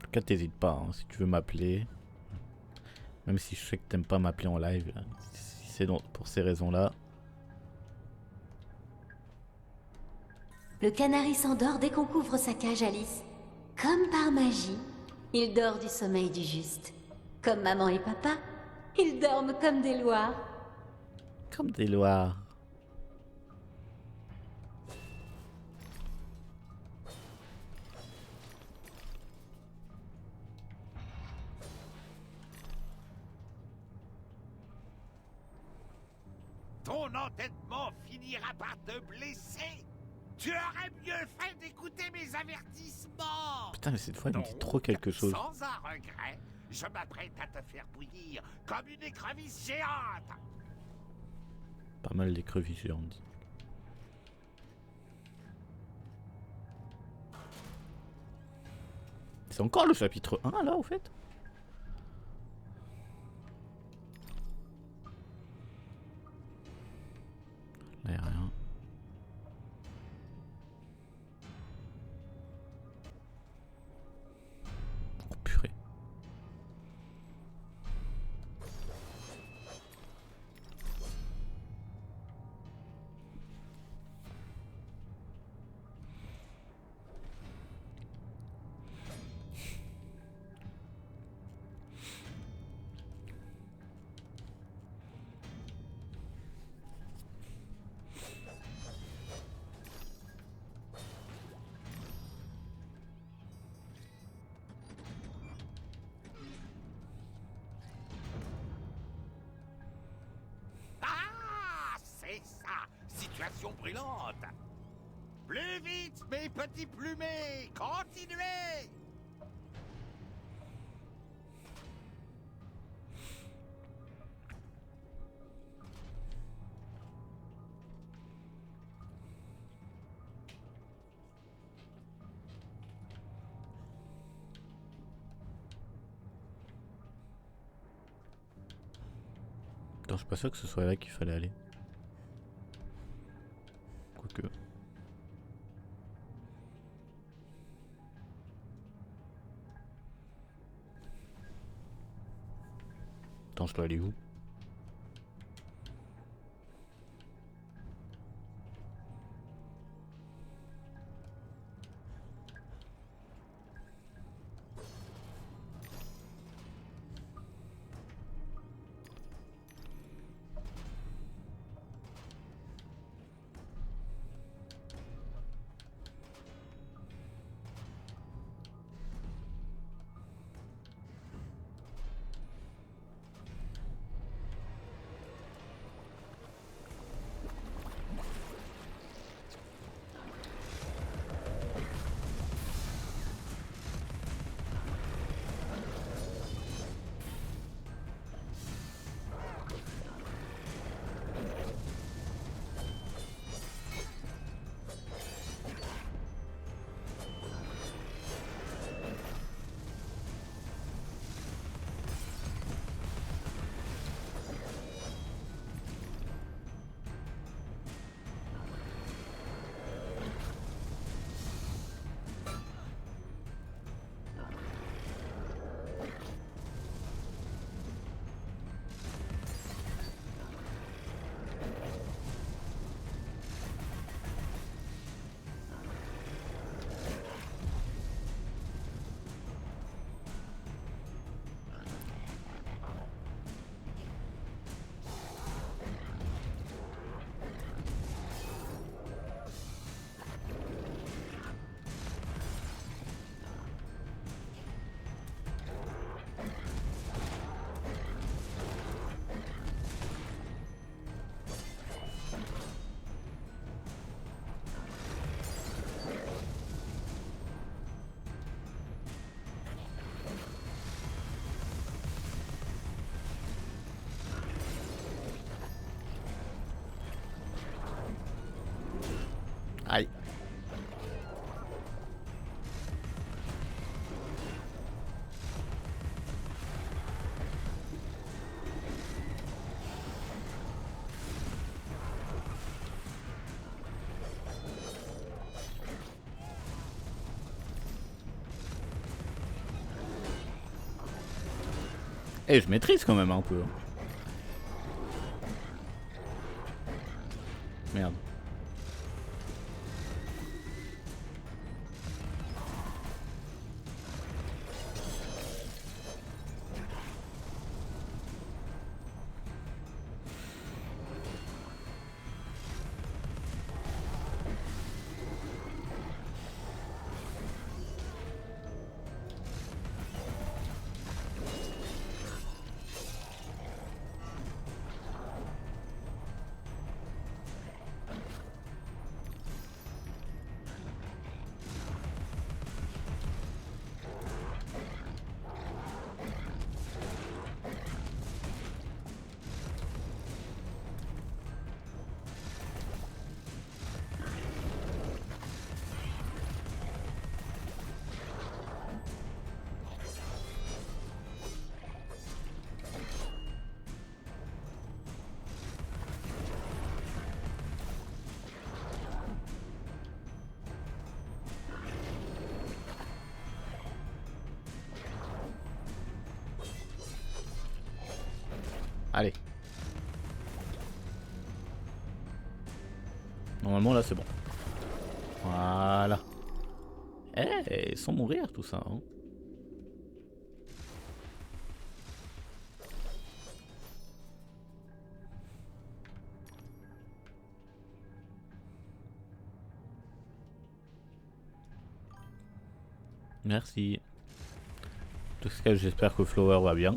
tout cas, t'hésites pas, hein, si tu veux m'appeler. Même si je sais que t'aimes pas m'appeler en live. Si c'est pour ces raisons-là. Le canari s'endort dès qu'on couvre sa cage, Alice. Comme par magie, il dort du sommeil du juste. Comme maman et papa, ils dorment comme des loirs. Comme des loirs. Ton entêtement finira par te blesser. Tu aurais mieux fait d'écouter mes avertissements. Putain, mais cette fois, il me dit Donc, trop quelque chose. Sans un regret, je m'apprête à te faire bouillir comme une écrevisse géante. Pas mal d'écrevisses géantes. C'est encore le chapitre 1 là, au fait? Là, y a rien. Oh purée. Ah, c'est ça, situation brûlante. Plus vite, mes petits plumés, continuez. Attends, je suis pas sûr que ce soit là qu'il fallait aller. Quoique. Attends, je dois aller où? Et je maîtrise quand même un peu. Hein. Merde. Allez. Normalement là c'est bon. Voilà. Eh, sans mourir tout ça. Hein. Merci. En tout cas, j'espère que Flower va bien.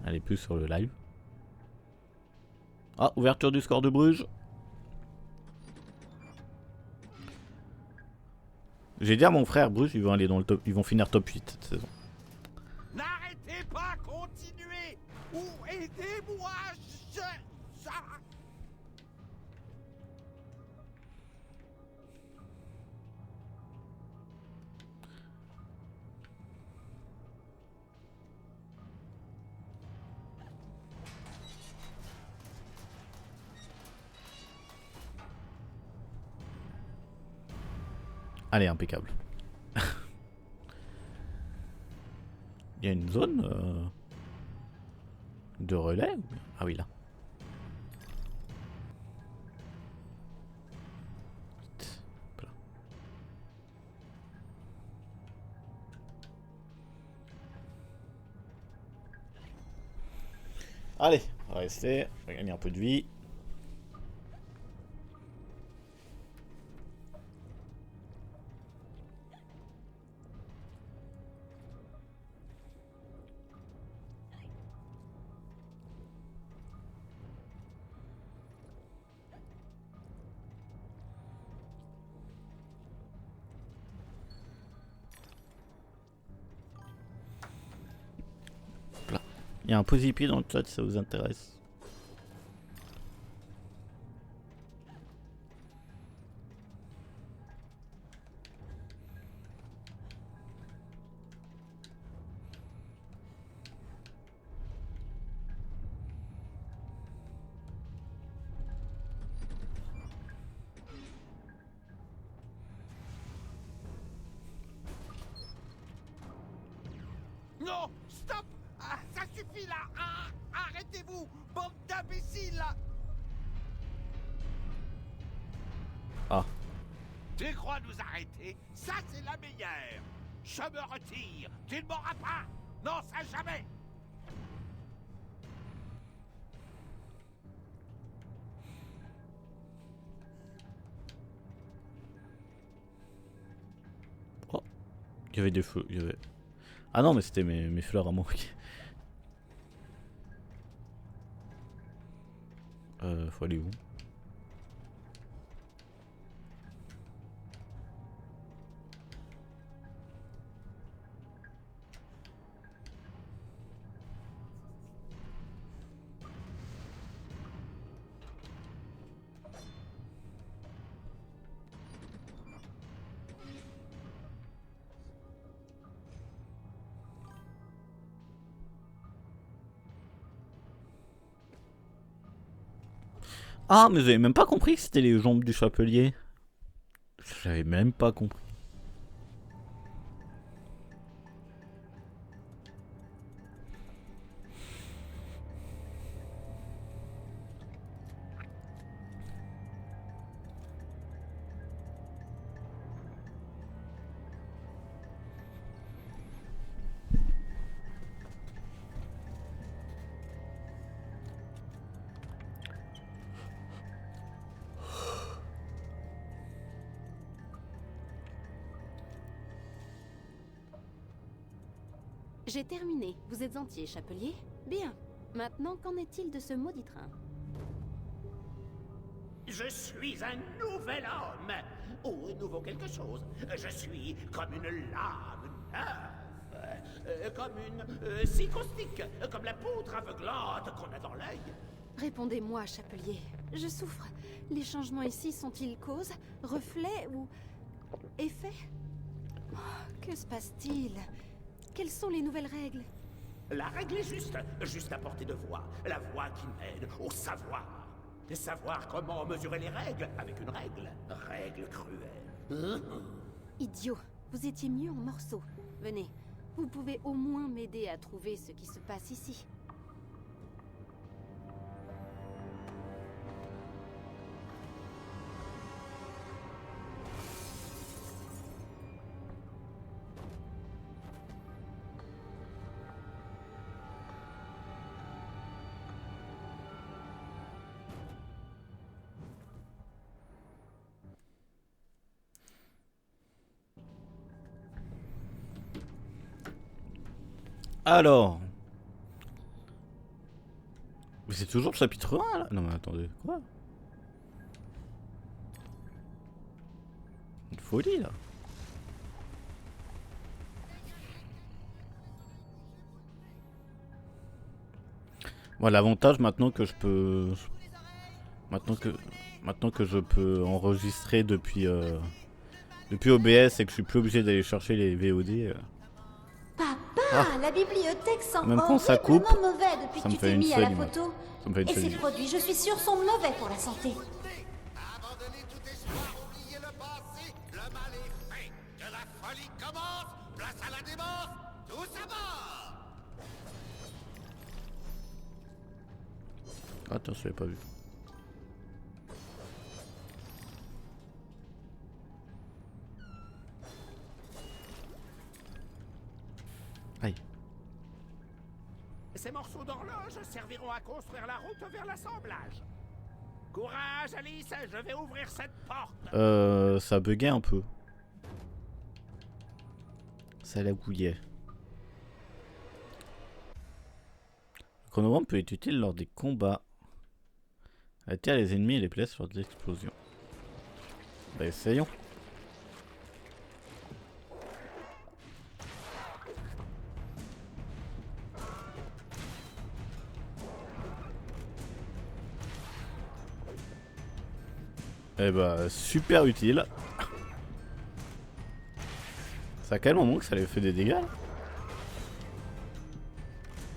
Elle est plus sur le live. Ah, ouverture du score de Bruges. J'ai dit à mon frère, Bruges, ils vont aller dans le top, ils vont finir top 8 cette saison. N'arrêtez pas, continuez ou aidez-moi, ça... Allez, impeccable. Il y a une zone de relais. Ah oui, là. Voilà. Allez, on va rester. On va gagner un peu de vie. Il y a un posipi dans le chat si ça vous intéresse. Non, stop. Ah, ça suffit là. Ah, arrêtez-vous, bande d'imbéciles. Ah. Tu crois nous arrêter? Ça, c'est la meilleure. Je me retire. Tu ne m'auras pas. Non, ça jamais. Oh. Il y avait des feux. Il y avait... Ah non, mais c'était mes fleurs à moi. Faut aller où? Ah, mais j'avais même pas compris que c'était les jambes du chapelier. J'avais même pas compris. J'ai terminé. Vous êtes entier, chapelier? Bien. Maintenant, qu'en est-il de ce maudit train? Je suis un nouvel homme. Ou nouveau quelque chose. Je suis comme une lame neuve. Comme une scie caustique. Comme la poudre aveuglante qu'on a dans l'œil. Répondez-moi, chapelier. Je souffre. Les changements ici sont-ils cause, reflet ou effet? Oh, que se passe-t-il? Quelles sont les nouvelles règles? La règle est juste à portée de voix. La voix qui mène au savoir. Et savoir comment mesurer les règles avec une règle. Règle cruelle. Idiot, vous étiez mieux en morceaux. Venez, vous pouvez au moins m'aider à trouver ce qui se passe ici. Alors. Mais c'est toujours le chapitre 1 là? Non mais attendez, quoi? Une folie là. Bon, l'avantage maintenant que je peux... Maintenant que je peux enregistrer depuis OBS et que je suis plus obligé d'aller chercher les VOD. Papa, la bibliothèque sent Même quand ça coupe, horriblement mauvais depuis ça que me tu fait t'es une mis à la folie, moi. photo. Ça me fait une Et ces folie. produits, je suis sûre, sont mauvais pour la santé. Abandonnez tout espoir, oubliez le passé. Le mal est fait. Que la folie commence. Place à la démence. Tous à bord. Attends, je l'avais pas vu. Aïe. Ces morceaux d'horloge serviront à construire la route vers l'assemblage. Courage, Alice, je vais ouvrir cette porte. Ça buguait un peu. Ça lagouillait. Le chronomètre peut être utile lors des combats. Attire les ennemis et les place lors de l'explosion. Bah essayons. Eh bah super utile. C'est à quel moment que ça lui fait des dégâts là?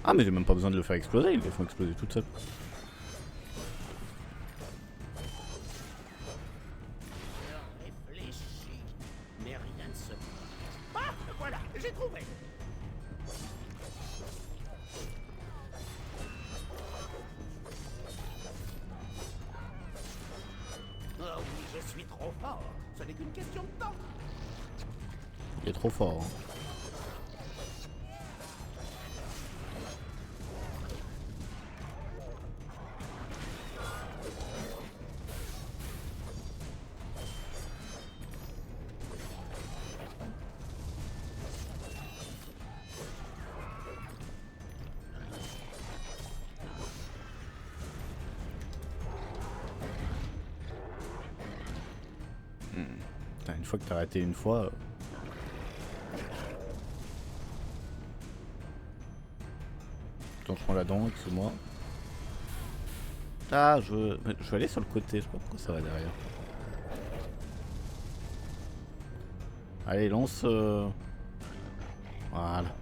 Ah mais j'ai même pas besoin de le faire exploser, ils les font exploser toutes seules. Réfléchis, mais rien ne se... Ah, voilà, j'ai trouvé. Oh oui, je suis trop fort. Ce n'est qu'une question de temps. Il est trop fort. Hein. Putain, une fois que t'as arrêté une fois... Attends, je prends la dent, excuse-moi. Ah, je vais aller sur le côté, je sais pas pourquoi ça va derrière. Allez, lance... Voilà.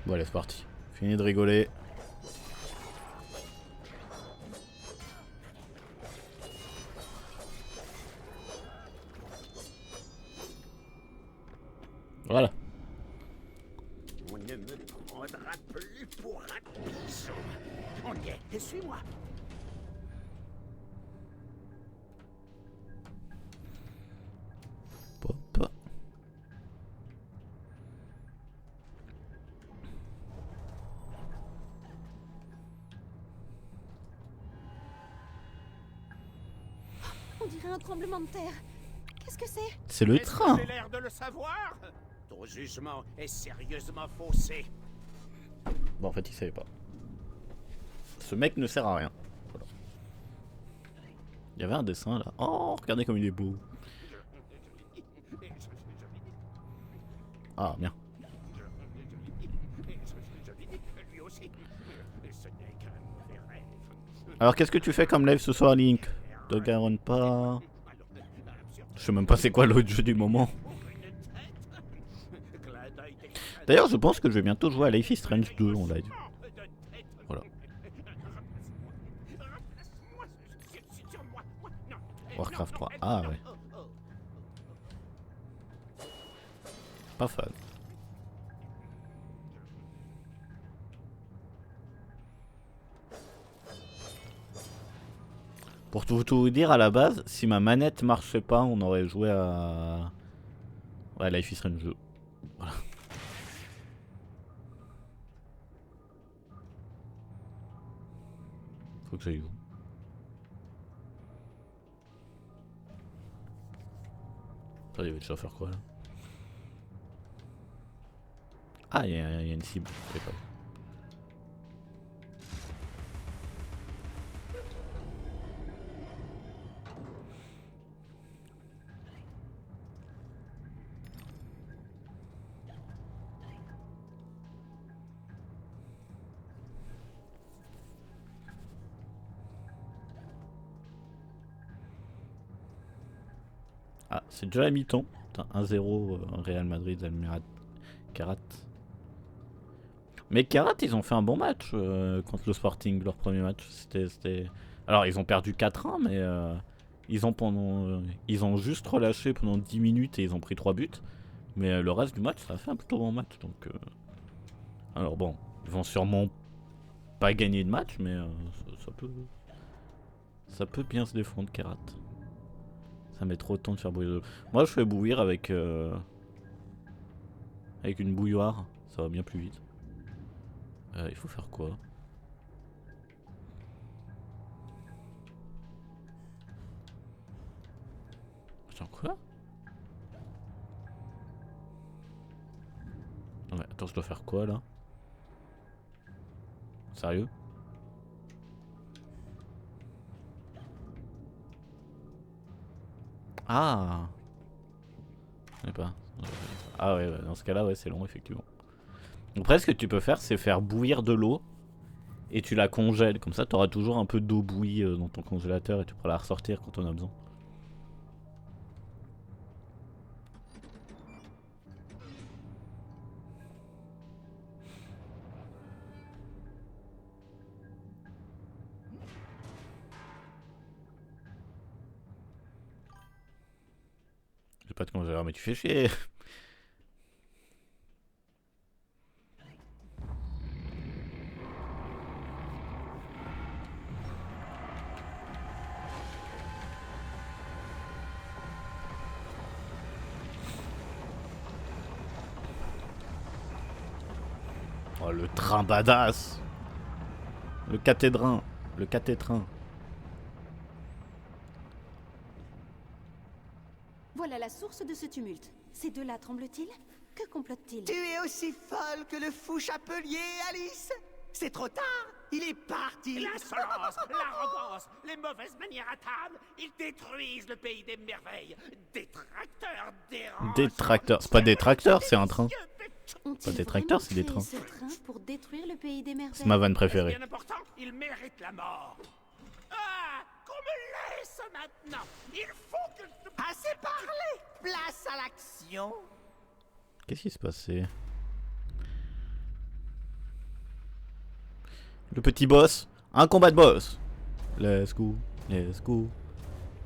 Bon allez, c'est parti. Fini de rigoler. Voilà. On ne me prendra plus pour un bichon. On y est, suis-moi. Pop. On dirait un tremblement de terre. Qu'est-ce que c'est? C'est le Est-ce que train. j'ai l'air de le savoir? Ton jugement est sérieusement faussé. Bon, en fait, il savait pas. Ce mec ne sert à rien. Voilà. Il y avait un dessin là. Oh, regardez comme il est beau. Ah, bien. Lui aussi. Ce n'est qu'un mauvais rêve. Alors, qu'est-ce que tu fais comme live ce soir, Link? Te garonne pas. Je sais même pas c'est quoi l'autre jeu du moment. D'ailleurs, je pense que je vais bientôt jouer à Life is Strange 2 en live. Voilà. Warcraft 3. Ah ouais. Pas fan. Pour tout vous dire, à la base, si ma manette marchait pas, on aurait joué à... Ouais, Life is Strange 2. Voilà. Faut que j'aille où? Attends, il va déjà faire quoi là? Ah, il y a une cible. D'accord. Ah, c'est déjà la mi-temps. 1-0 Real Madrid, Almeria, Carat. Mais Carat, ils ont fait un bon match contre le Sporting, leur premier match. C'était... Alors, ils ont perdu 4-1, mais ils ont juste relâché pendant 10 minutes et ils ont pris 3 buts. Mais le reste du match, ça a fait un plutôt bon match. Donc, alors bon, ils vont sûrement pas gagner de match, mais ça peut bien se défendre, Carat. Ça met trop de temps de faire bouillir de l'eau. Moi, je fais bouillir avec une bouilloire. Ça va bien plus vite. Il faut faire quoi? Attends, quoi? Non mais attends, je dois faire quoi là? Sérieux? Ah! Je sais pas. Ah ouais, dans ce cas-là, ouais, c'est long, effectivement. Donc, après, ce que tu peux faire, c'est faire bouillir de l'eau et tu la congèles. Comme ça, tu auras toujours un peu d'eau bouillie dans ton congélateur et tu pourras la ressortir quand on a besoin. J'ai pas de congélateur, mais tu fais chier. Oh, le train badass. Le cathédrin. Le cathétrain. Voilà la source de ce tumulte. Ces deux-là tremblent-ils? Que complotent-ils? Tu es aussi folle que le fou chapelier, Alice. C'est trop tard. Il est parti. L'insolence, l'arrogance, les mauvaises manières à table, ils détruisent le pays des merveilles. Détracteurs dérangants. Des c'est pas des tracteurs, c'est un train. Ont-ils des tracteurs, vraiment c'est des créé trains. ce train pour détruire le pays des merveilles? C'est ma vanne préférée. Bien important, ils méritent la mort. Ah, qu'on me laisse maintenant. Il faut que je... Assez parlé. Place à l'action. Qu'est-ce qui se passait? Le petit boss. Un combat de boss. Let's go. Let's go.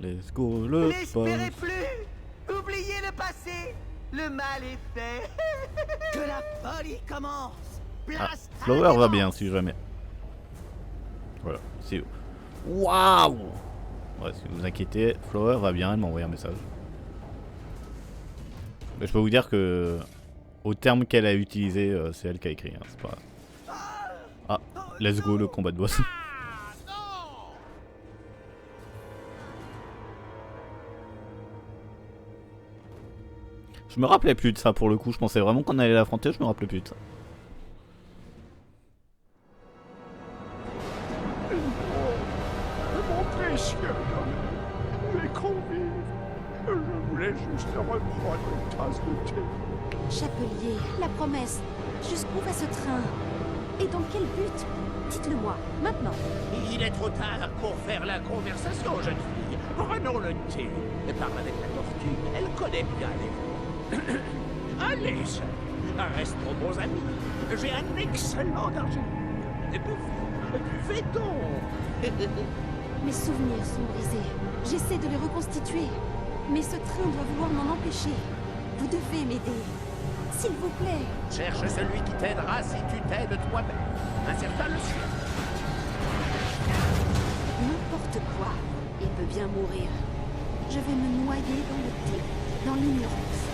Let's go. Le N'espérez boss. plus. Oubliez le passé. Le mal est fait. Que la folie commence. Ah, Place à Flower la va démence. bien si jamais. Voilà. C'est... Waouh. Ouais, si vous vous inquiétez, Flower va bien, elle m'a envoyé un message. Mais je peux vous dire que au terme qu'elle a utilisé, c'est elle qui a écrit. Hein, c'est pas... Ah, let's go le combat de boss. Je me rappelais plus de ça pour le coup, je pensais vraiment qu'on allait l'affronter, je me rappelais plus de ça. Mon précieux homme, mes convives, je voulais juste reprendre une tasse de thé. Chapelier, la promesse. Jusqu'où va ce train? Et dans quel but? Dites-le-moi, maintenant. Il est trop tard pour faire la conversation, jeune fille. Prenons le thé. Parle avec la tortue, elle connaît bien les mots. Allez, sœur, restons bons amis. J'ai un excellent argent. Buvez donc. Mes souvenirs sont brisés. J'essaie de les reconstituer. Mais ce train doit vouloir m'en empêcher. Vous devez m'aider. S'il vous plaît. Cherche celui qui t'aidera si tu t'aides toi-même. Un certain le sien. N'importe quoi. Il peut bien mourir. Je vais me noyer dans le thé, dans l'ignorance.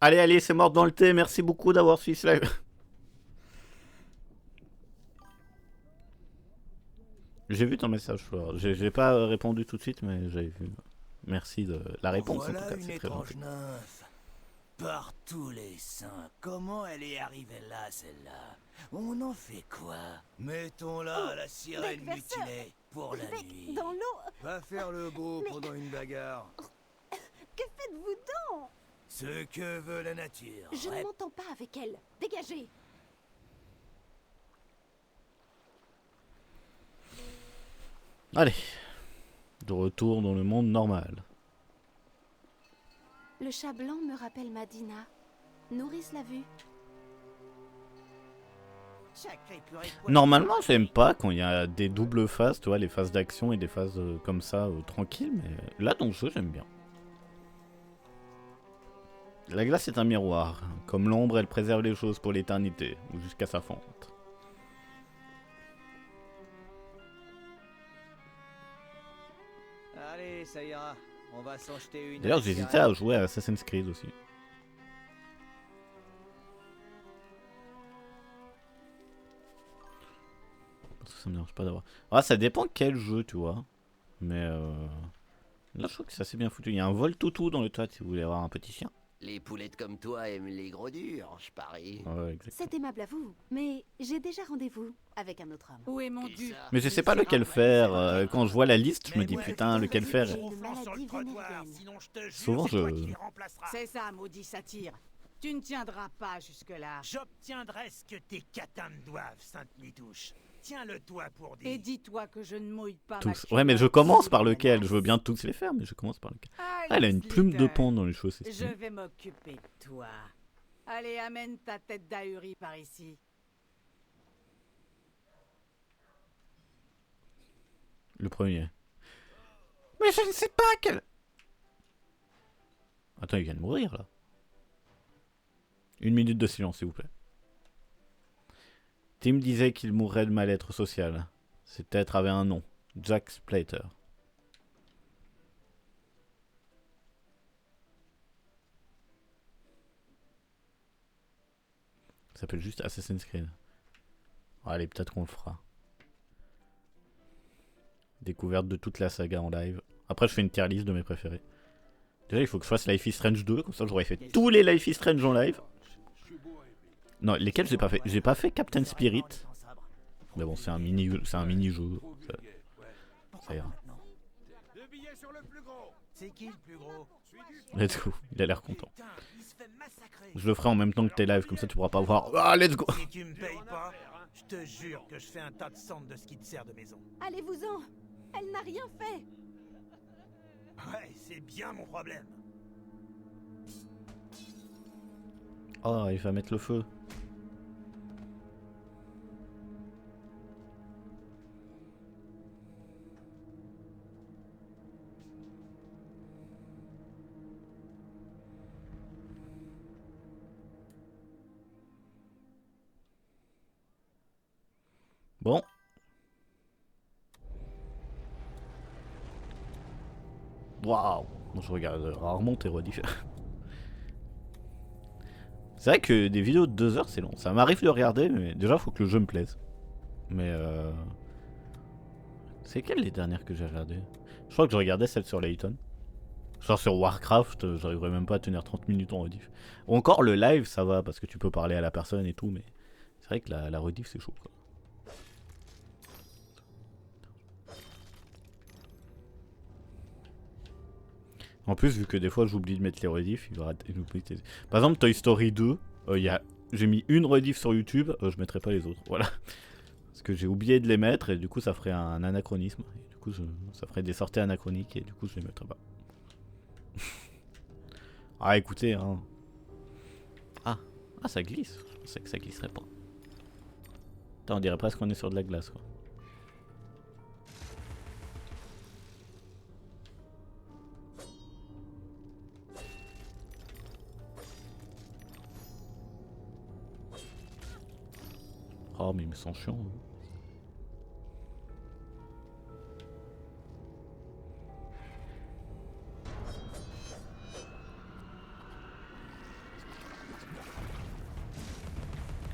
Allez, allez, c'est mort dans le thé, merci beaucoup d'avoir suivi ce live. J'ai vu ton message, Flora. J'ai pas répondu tout de suite, mais j'ai vu. Merci de la réponse, Voilà en tout cas, une c'est très étrange gentil. nymphe. Par tous les saints, comment elle est arrivée là, celle-là? On en fait quoi? Mettons-la à la sirène Beck, mutilée pour la Beck, nuit. dans l'eau. Va faire le beau Mais- pendant une bagarre. Que faites-vous donc? Ce que veut la nature. Je ne m'entends pas avec elle. Dégagez. Allez, de retour dans le monde normal. Le chat blanc me rappelle Madina. Nourrice l'a vu. Normalement, j'aime pas quand il y a des doubles phases, tu vois, les phases d'action et des phases comme ça, tranquilles, mais là, dans le jeu, j'aime bien. La glace est un miroir. Comme l'ombre, elle préserve les choses pour l'éternité, ou jusqu'à sa fonte. Allez, ça ira. On va s'en jeter une. D'ailleurs, j'hésitais à jouer à Assassin's Creed aussi. Parce que ça me dérange pas d'avoir... Ah, ça dépend quel jeu, tu vois. Mais là, je trouve que c'est assez bien foutu. Il y a un vol toutou dans le toit si vous voulez avoir un petit chien. Les poulettes comme toi aiment les gros durs, je parie. Ouais, exact. C'est aimable à vous, mais j'ai déjà rendez-vous avec un autre homme. Où est mon Qui dû? ça? Mais je sais pas lequel faire. Quand je vois la liste, je me dis putain, lequel faire. J'ai une maladie vénérienne. Souvent, je... C'est ça, maudit satire. Tu ne tiendras pas jusque-là. J'obtiendrai ce que tes catanes doivent, Sainte Nitouche. Tiens-le-toi pour Et des... dis-toi que je ne mouille pas ma Tous. Ouais, mais je culotte commence sous par la lequel. menace. Je veux bien tous les faire, mais je commence par lequel. Ah, Ah, elle a une plume de Lister. pan dans les cheveux, c'est Je stylé. vais m'occuper de toi. Allez, amène ta tête d'ahuri par ici. Le premier. Mais je ne sais pas quel... Attends, il vient de mourir, là. 1 minute de silence, s'il vous plaît. Tim disait qu'il mourrait de mal-être social. Cet être avait un nom. Jack Splater. Ça s'appelle juste Assassin's Creed. Allez, peut-être qu'on le fera. Découverte de toute la saga en live. Après, je fais une tier list de mes préférés. Déjà, il faut que je fasse Life is Strange 2, comme ça j'aurais fait tous les Life is Strange en live. Non, lesquels j'ai pas fait. J'ai pas fait Captain Spirit. Mais bon, c'est un mini-jeu. Ça ira. Deux billets sur le plus gros. C'est qui le plus gros? Let's go. Il a l'air content. Putain, il se fait massacrer. Je le ferai en même temps que t'es live, comme ça tu pourras pas voir. Ah, let's go. Si tu me payes pas, je te jure que je fais un tas de cendres de ce qui te sert de maison. Allez-vous-en. Elle n'a rien fait. Ouais, c'est bien mon problème. Oh, il va mettre le feu. Bon. Waouh. Je regarde rarement tes rediffs. C'est vrai que des vidéos de 2 heures c'est long. Ça m'arrive de regarder, mais déjà faut que le jeu me plaise. Mais C'est quelle les dernières que j'ai regardées? Je crois que je regardais celle sur Layton. Genre sur Warcraft, j'arriverais même pas à tenir 30 minutes en rediff. Ou encore le live, ça va, parce que tu peux parler à la personne et tout, mais c'est vrai que la rediff, c'est chaud, quoi. En plus, vu que des fois j'oublie de mettre les rediffs, il va rater. Par exemple, Toy Story 2, j'ai mis une rediff sur YouTube, je mettrai pas les autres. Voilà. Parce que j'ai oublié de les mettre et du coup ça ferait un anachronisme. Et du coup, ça ferait des sorties anachroniques et du coup je les mettrai pas. Ah, écoutez, hein. Ah, ça glisse. Je pensais que ça glisserait pas. Putain, on dirait presque qu'on est sur de la glace, quoi. Oh, mais ils me sont chiants. Hein.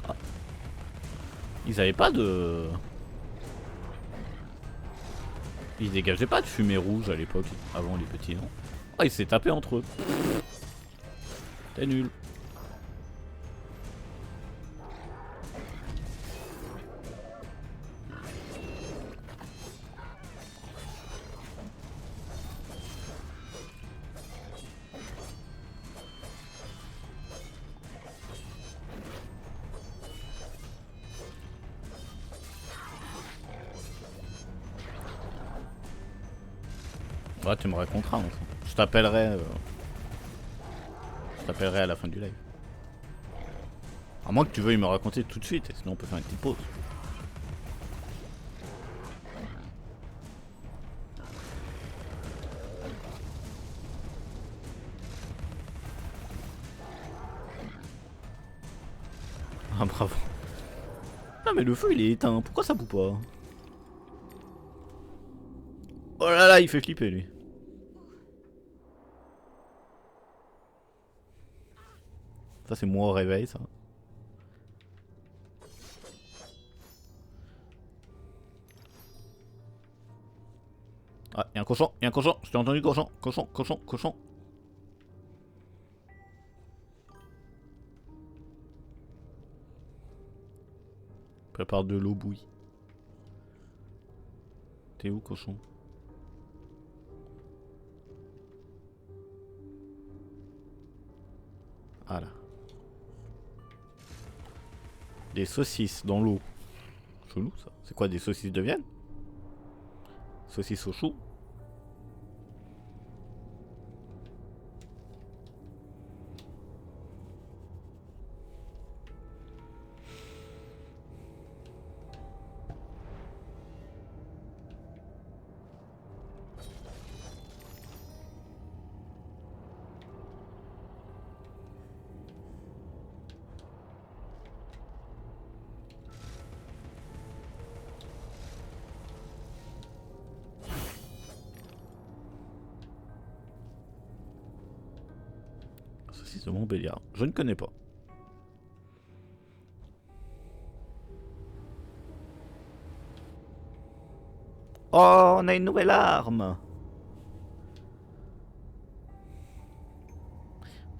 Ah. Ils avaient pas de... Ils dégageaient pas de fumée rouge à l'époque, avant les petits, non? Oh, ils s'est tapé entre eux. T'es nul. Ouais, tu me raconteras, enfin. Je t'appellerai à la fin du live. À moins que tu veuilles me raconter tout de suite, et sinon on peut faire une petite pause. Ah, bravo. Non mais le feu il est éteint, pourquoi ça boue pas? Oh là là, il fait flipper lui. Ça c'est moi au réveil, ça. Ah, y'a un cochon, je t'ai entendu cochon. Prépare de l'eau bouillie. T'es où, cochon? Ah là. Des saucisses dans l'eau. Chelou ça. C'est quoi, des saucisses de viande? Saucisses au chou? Saucisse de Montbéliard. Je ne connais pas. Oh, on a une nouvelle arme.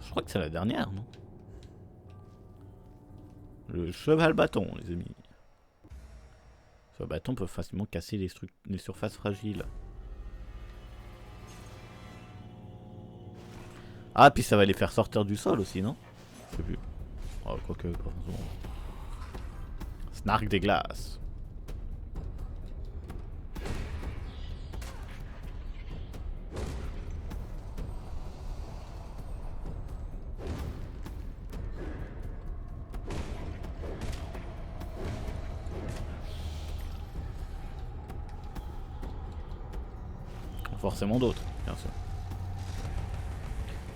Je crois que c'est la dernière, non? Le cheval bâton, les amis. Le cheval bâton peut facilement casser les surfaces fragiles. Ah, puis ça va les faire sortir du sol aussi, non? Je sais plus. Oh, quoique, pas forcément. Snark des glaces. Forcément d'autres, bien sûr.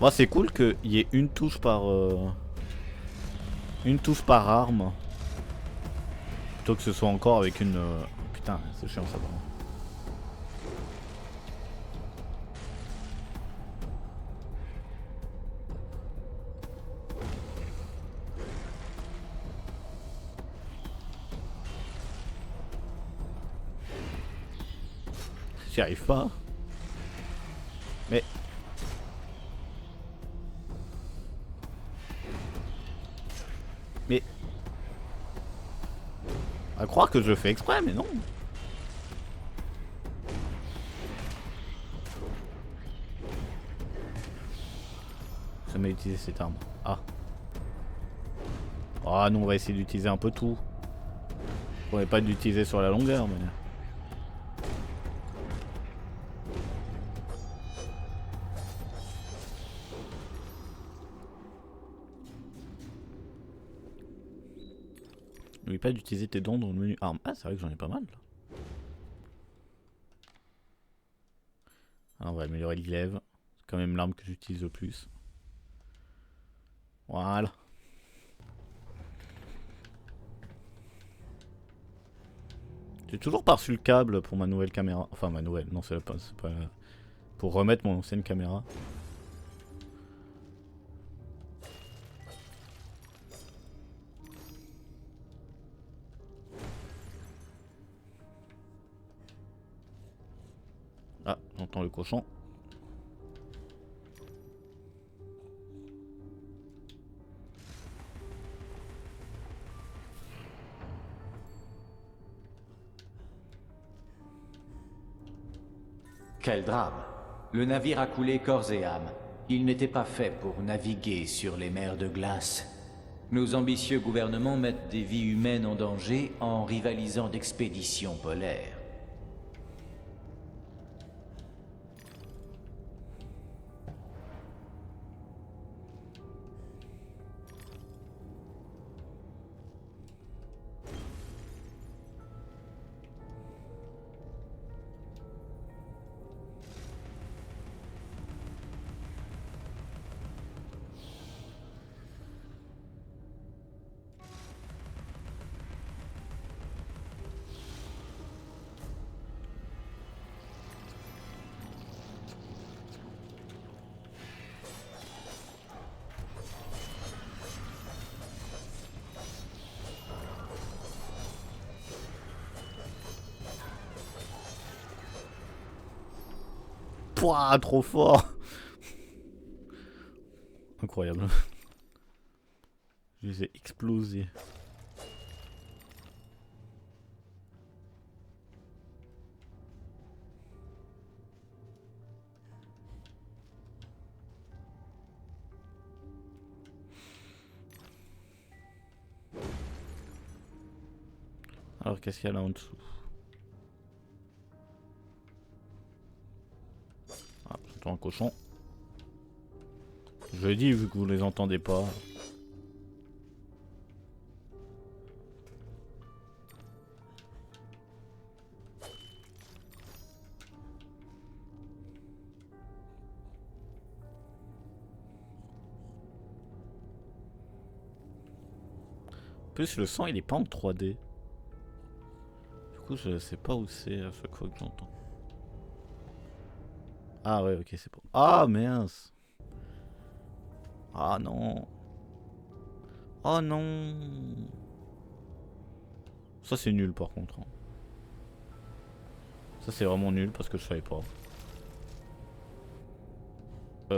Moi, c'est cool qu'il y ait une touche par arme, plutôt que ce soit encore avec une. Putain, c'est chiant ça. Vraiment. J'y arrive pas. Mais... À croire que je fais exprès, mais non. Jamais utilisé cette arme. Ah. Ah non, on va essayer d'utiliser un peu tout. On va pas d'utiliser sur la longueur, mais... N'oublie pas d'utiliser tes dons dans le menu armes. Ah, c'est vrai que j'en ai pas mal. Là. Alors, on va améliorer le glaive. C'est quand même l'arme que j'utilise le plus. Voilà. J'ai toujours pas reçu le câble pour ma nouvelle caméra. Enfin, ma nouvelle. Non, c'est pas... Pour remettre mon ancienne caméra. Ah, j'entends le cochon. Quel drame! Le navire a coulé corps et âme. Il n'était pas fait pour naviguer sur les mers de glace. Nos ambitieux gouvernements mettent des vies humaines en danger en rivalisant d'expéditions polaires. Pouah, trop fort. Incroyable. Je les ai explosés. Alors qu'est-ce qu'il y a là en dessous? Ah, j'entends un cochon. Je dis vu que vous les entendez pas. En plus le sang il est pas en 3D. Du coup je sais pas où c'est à chaque fois que j'entends. Ah ouais ok c'est bon. Ah mince. Ah non. Oh non. Ça c'est nul par contre. Hein. Ça c'est vraiment nul parce que je savais pas.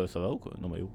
Ça va ou quoi? Non mais où?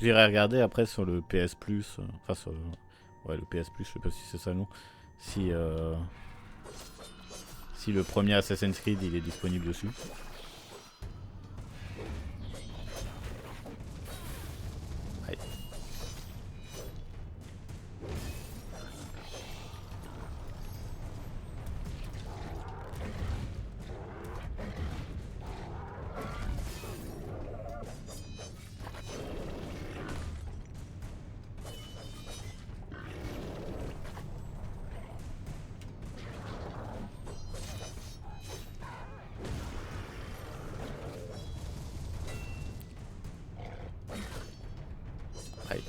J'irai regarder après sur le PS Plus, enfin sur ouais, le PS Plus, je sais pas si c'est ça le nom, si le premier Assassin's Creed il est disponible dessus. Allez. Aïe.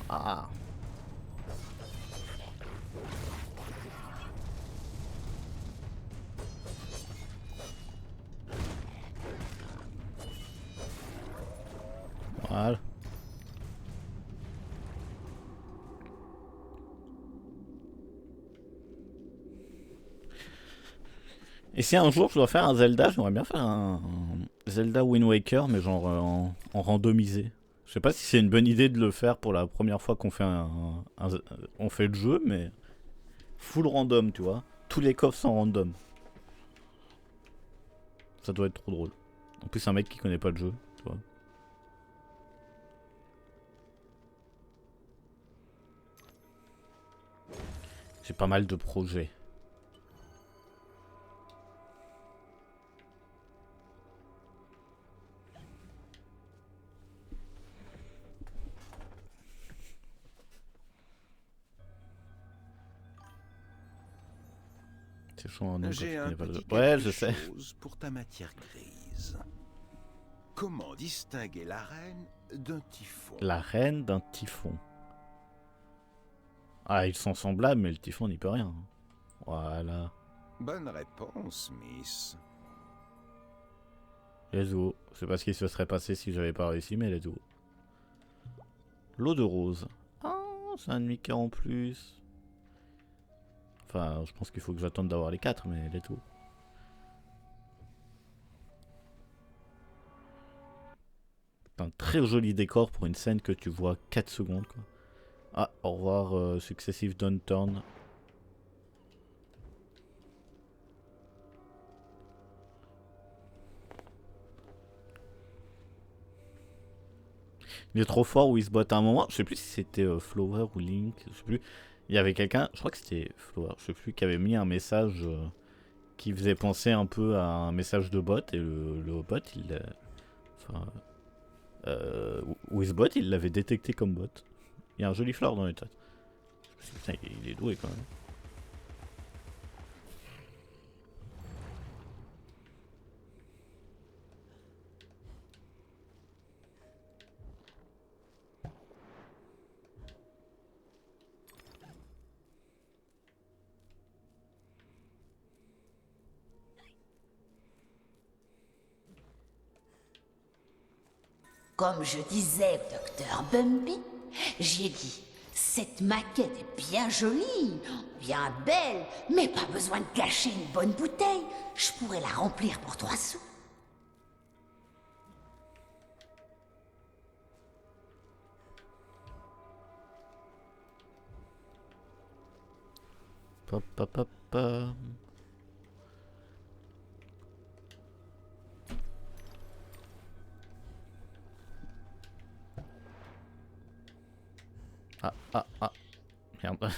Ah. Voilà. Et si un jour je dois faire un Zelda, j'aimerais bien faire un Zelda Wind Waker, mais genre en randomisé. Je sais pas si c'est une bonne idée de le faire pour la première fois qu'on fait on fait le jeu, mais full random, tu vois. Tous les coffres sont random. Ça doit être trop drôle. En plus, un mec qui connaît pas le jeu, tu vois. J'ai pas mal de projets. C'est chaud, non, J'ai un petit ouais, je sais. chose pour ta matière grise. Comment distinguer la reine d'un typhon? La reine d'un typhon. Ah, ils sont semblables, mais le typhon n'y peut rien. Voilà. Bonne réponse, Miss. Let's go. Je sais pas ce qui se serait passé si j'avais pas réussi, mais let's go. L'eau de rose. Ah, c'est un Mickey en plus. Enfin, je pense qu'il faut que j'attende d'avoir les 4, mais let's go. C'est un très joli décor pour une scène que tu vois 4 secondes, quoi. Ah, au revoir, Successive Downturn. Il est trop fort où il se botte à un moment. Je sais plus si c'était Flower ou Link. Je sais plus. Il y avait quelqu'un, je crois que c'était Flower, je sais plus, qui avait mis un message qui faisait penser un peu à un message de bot. Et le bot, il. Enfin. Wizbot, il l'avait détecté comme bot. Il y a un joli flower dans les têtes. Putain, il est doué quand même. Comme je disais au docteur Bumby, j'ai dit, cette maquette est bien jolie, bien belle, mais pas besoin de cacher une bonne bouteille. Je pourrais la remplir pour 3 sous. Pa. Ah. Merde.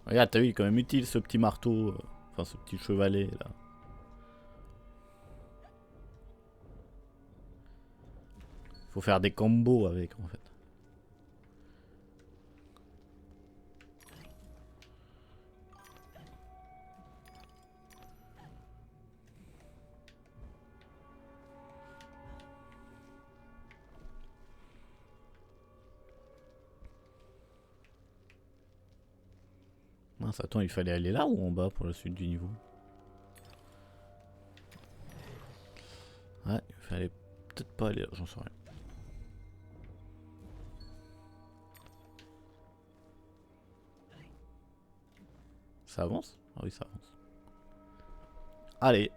Regarde, t'as vu, il est quand même utile ce petit marteau. Enfin, ce petit chevalet là. Faut faire des combos avec en fait. Mince, attends, il fallait aller là ou en bas pour la suite du niveau? Ouais, il fallait peut-être pas aller là, j'en sais rien. Ça avance? Ah oui, ça avance. Allez.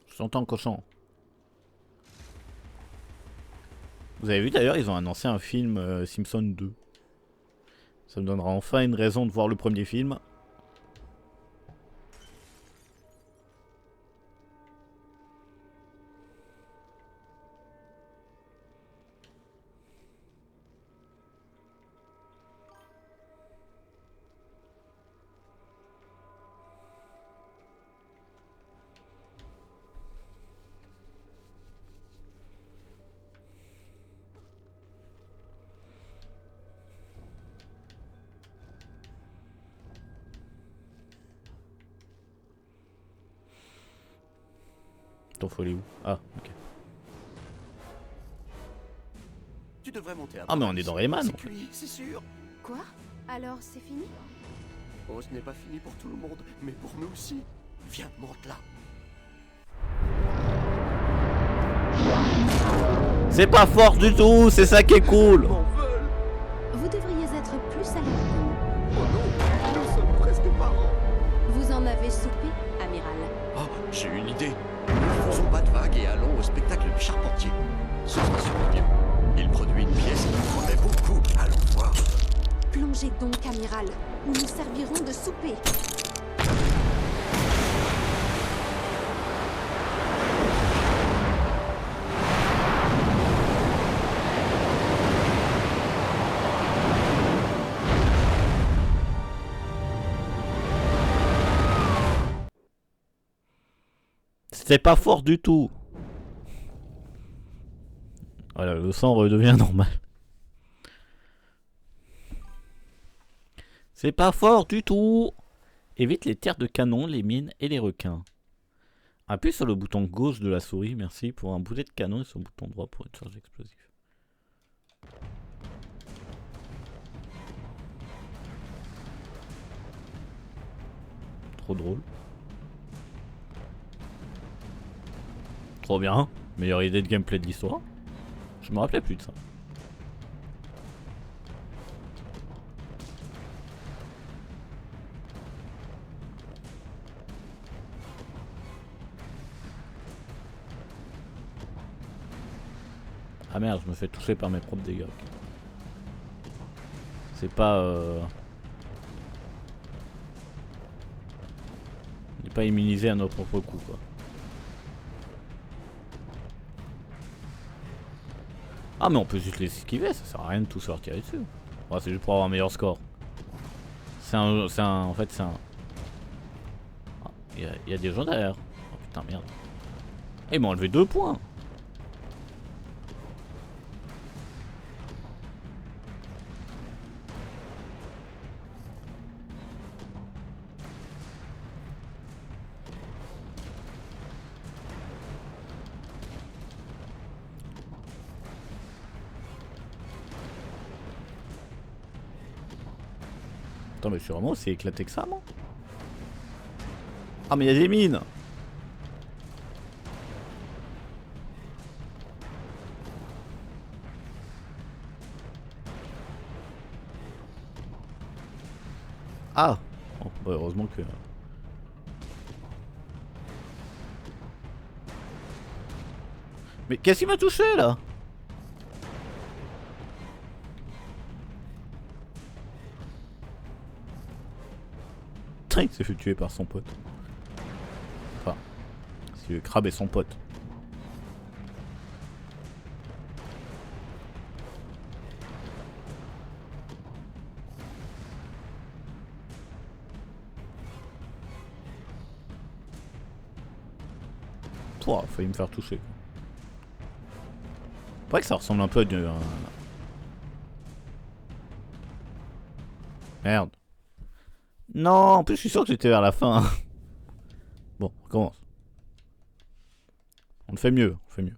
Je t'entends, cochon. Vous avez vu d'ailleurs, ils ont annoncé un film Simpson 2. Ça me donnera enfin une raison de voir le premier film. Ton folie où? Ah, ok. Tu devrais monter à Ah, mais bord, on est dans Alice. Rayman. C'est cuit, c'est sûr. Quoi? Alors c'est fini? Oh, ce n'est pas fini pour tout le monde, mais pour nous aussi. Viens, monte là. C'est pas fort du tout, c'est ça qui est cool. Vous devriez être plus à l'aise. Oh non, nous sommes presque parents. Vous en avez soupé, amiral. Oh, j'ai une idée. Ne faisons pas de vagues et allons au spectacle du charpentier. Ce sera super bien. Il produit une pièce qui nous promet beaucoup. Allons voir. Plongez donc, amiral, ou nous servirons de souper. C'est pas fort du tout. Voilà, le sang redevient normal. C'est pas fort du tout. Évite les tirs de canon, les mines et les requins. Appuie sur le bouton gauche de la souris, merci, pour un boulet de canon et sur le bouton droit pour une charge explosive. Trop drôle. Trop bien. Meilleure idée de gameplay de l'histoire. Je me rappelais plus de ça. Ah merde, je me fais toucher par mes propres dégâts. C'est pas... On n'est pas immunisé à notre propre coup, quoi. Ah mais on peut juste les esquiver, ça sert à rien de tout se faire tirer dessus. Ouais, c'est juste pour avoir un meilleur score. En fait c'est un... Ah, il y a des gens derrière. Oh putain merde. Et ils m'ont enlevé 2 points. Attends, mais je suis vraiment aussi éclaté que ça, moi. Ah, mais il y a des mines. Ah bon, bah heureusement que... Mais qu'est-ce qui m'a touché, là? Il s'est fait tuer par son pote. Enfin, c'est le crabe et son pote. Toi, failli me faire toucher. C'est vrai que ça ressemble un peu à du... Merde. Non, en plus je suis sûr que j'étais vers la fin. Bon, on recommence. On le fait mieux, on fait mieux.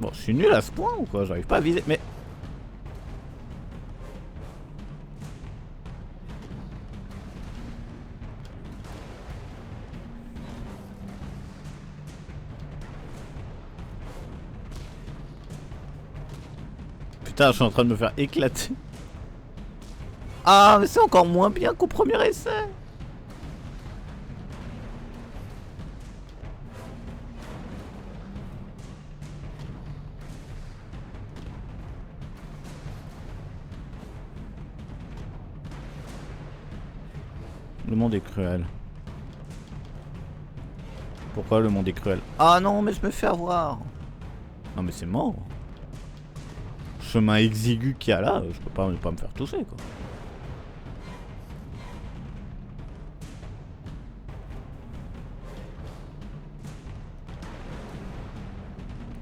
Bon, je suis nul à ce point ou quoi? J'arrive pas à viser, mais... Putain, je suis en train de me faire éclater. Ah, mais c'est encore moins bien qu'au premier essai. Le monde est cruel. Pourquoi le monde est cruel? Ah non, mais je me fais avoir. Non mais c'est mort. Chemin exigu qu'il y a là, je peux pas me faire toucher quoi.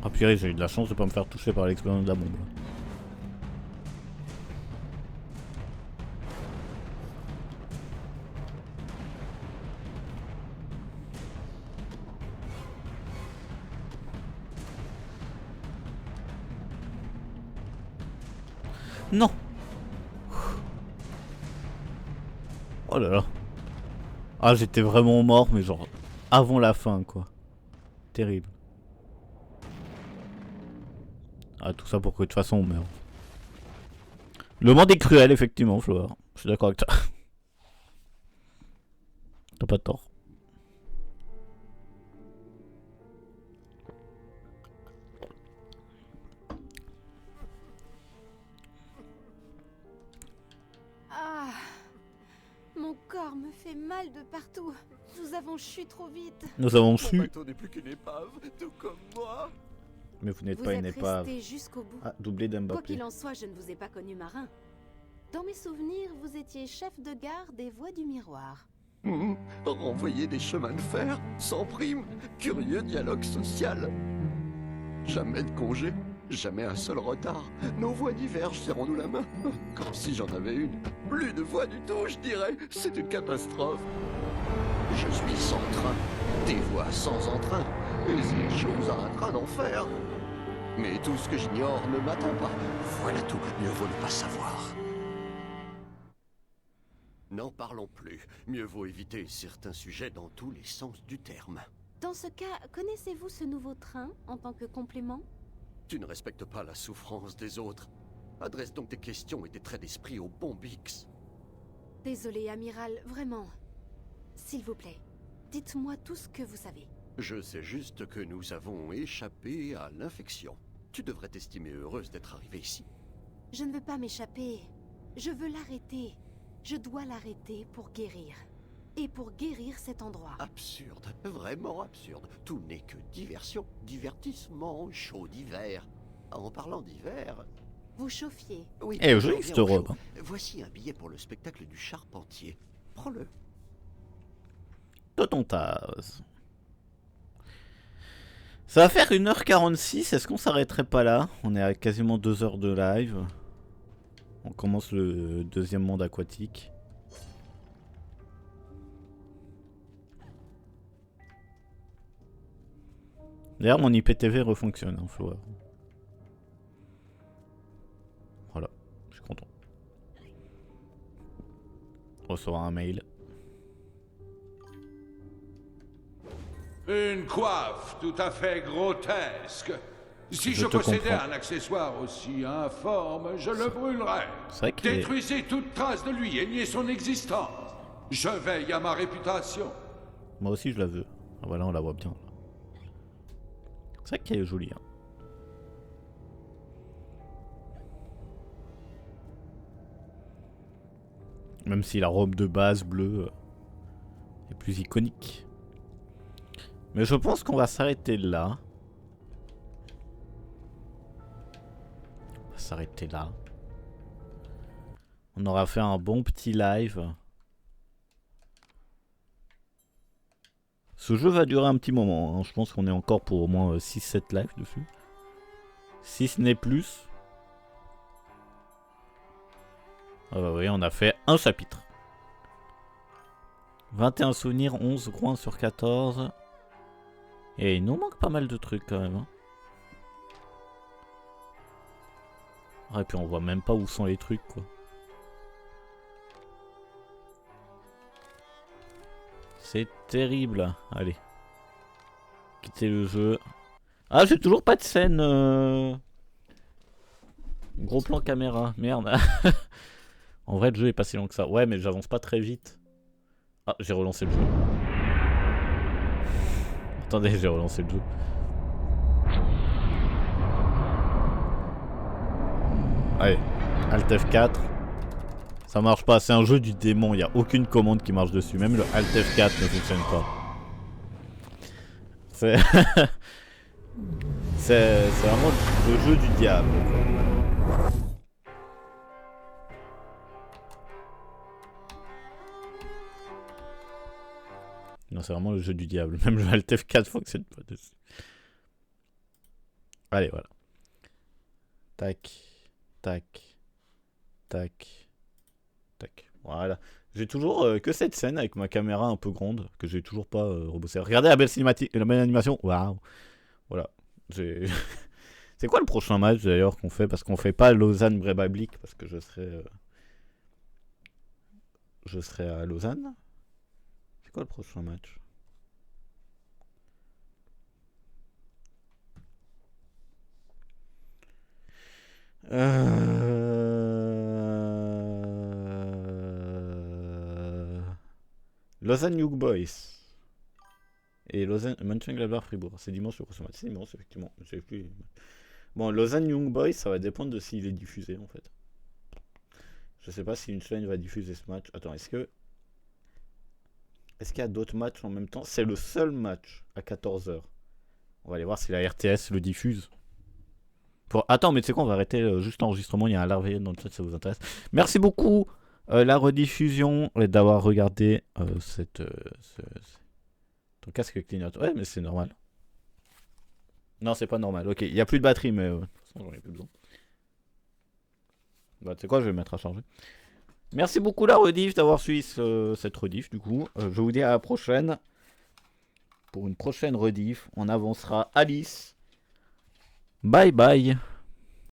Ah purée, j'ai eu de la chance de pas me faire toucher par l'explosion de la bombe. Non. Oh là là. Ah, j'étais vraiment mort, mais genre avant la fin, quoi. Terrible. Ah, tout ça pour que de toute façon on meurt. Le monde est cruel, effectivement, Flower. Je suis d'accord avec toi. T'as pas de tort. Ah, mon corps me fait mal de partout. Nous avons chu trop vite. Nous avons chu. Mon bateau n'est plus qu'une épave, tout comme moi. Mais vous n'êtes Vous pas êtes une épave. resté jusqu'au bout. Ah, doublé Quoi d'Mbappé. qu'il en soit, je ne vous ai pas connu marin. Dans mes souvenirs, vous étiez chef de gare des Voies du Miroir. Renvoyer des chemins de fer, sans prime, curieux dialogue social. Jamais de congé, jamais un seul retard. Nos voies divergent, serrons-nous la main. Comme si j'en avais une. Plus de voies du tout, je dirais. C'est une catastrophe. Je suis sans train, des voies sans entrain, et ces choses à un train d'enfer. Mais tout ce que j'ignore ne m'attend pas. Voilà tout, mieux vaut ne pas savoir. N'en parlons plus. Mieux vaut éviter certains sujets dans tous les sens du terme. Dans ce cas, connaissez-vous ce nouveau train en tant que complément? Tu ne respectes pas la souffrance des autres. Adresse donc tes questions et tes traits d'esprit au bon Bix. Désolé, amiral, vraiment. S'il vous plaît, dites-moi tout ce que vous savez. Je sais juste que nous avons échappé à l'infection. Tu devrais t'estimer heureuse d'être arrivée ici. Je ne veux pas m'échapper. Je veux l'arrêter. Je dois l'arrêter pour guérir. Et pour guérir cet endroit. Absurde, vraiment absurde. Tout n'est que diversion, divertissement, chaud d'hiver. En parlant d'hiver... Vous chauffiez. Oui, Eh, joli cette robe. Voici un billet pour le spectacle du Charpentier. Prends-le. Totontaz. Ça va faire 1h46, est-ce qu'on s'arrêterait pas là? On est à quasiment 2 heures de live. On commence le deuxième monde aquatique. D'ailleurs mon IPTV refonctionne, hein, Flower. Voilà, je suis content. On recevra un mail. Une coiffe tout à fait grotesque. Si je te possédais comprends. un accessoire aussi informe, je le brûlerais. C'est vrai qu'il est... Détruisez toute trace de lui et niez son existence. Je veille à ma réputation. Moi aussi je la veux. Ah, voilà, on la voit bien. C'est vrai qu'elle est jolie. Hein. Même si la robe de base bleue est plus iconique. Mais je pense qu'on va s'arrêter là. On va s'arrêter là. On aura fait un bon petit live. Ce jeu va durer un petit moment. Hein. Je pense qu'on est encore pour au moins 6-7 lives dessus. Si ce n'est plus. Ah bah oui, on a fait un chapitre. 21 souvenirs, 11 coins sur 14. Et il nous manque pas mal de trucs quand même. Hein. Ah, et puis on voit même pas où sont les trucs, quoi. C'est terrible. Allez. Quittez le jeu. Ah, j'ai toujours pas de scène. Gros plan caméra. Merde. En vrai, le jeu est pas si long que ça. Ouais, mais j'avance pas très vite. Ah, j'ai relancé le jeu. Attendez, j'ai relancé le jeu. Allez, Alt F4. Ça marche pas, c'est un jeu du démon, il n'y a aucune commande qui marche dessus. Même le Alt F4 ne fonctionne pas. C'est... c'est vraiment le jeu du diable. Non, c'est vraiment le jeu du diable. Même le Alt F4 fonctionne pas dessus. Allez, voilà. Tac, tac, tac, tac. Voilà. J'ai toujours que cette scène avec ma caméra un peu grande que j'ai toujours pas rebossé. Regardez la belle cinématique, la belle animation. Waouh. Voilà. C'est quoi le prochain match d'ailleurs qu'on fait? Parce qu'on fait pas Lausanne-Brebablic parce que je serai à Lausanne. C'est quoi le prochain match? Lausanne Young Boys et Lausanne Mönchengladbach Fribourg. C'est dimanche le prochain match. C'est dimanche effectivement. Je sais plus. Bon, Lausanne Young Boys, ça va dépendre de s'il est diffusé en fait. Je sais pas si une chaîne va diffuser ce match. Attends, est-ce qu'il y a d'autres matchs en même temps? C'est le seul match à 14h. On va aller voir si la RTS le diffuse. Attends, mais tu sais quoi, on va arrêter juste l'enregistrement. Il y a un larvé dans le chat si ça vous intéresse. Merci beaucoup la rediffusion et d'avoir regardé ton casque clignote. Ouais, mais c'est normal. Non, c'est pas normal. Ok, il n'y a plus de batterie, mais de toute façon, j'en ai plus besoin. Bah, tu sais quoi, je vais me mettre à charger. Merci beaucoup la rediff d'avoir suivi cette rediff du coup. Je vous dis à la prochaine. Pour une prochaine rediff, on avancera Alice. Bye bye.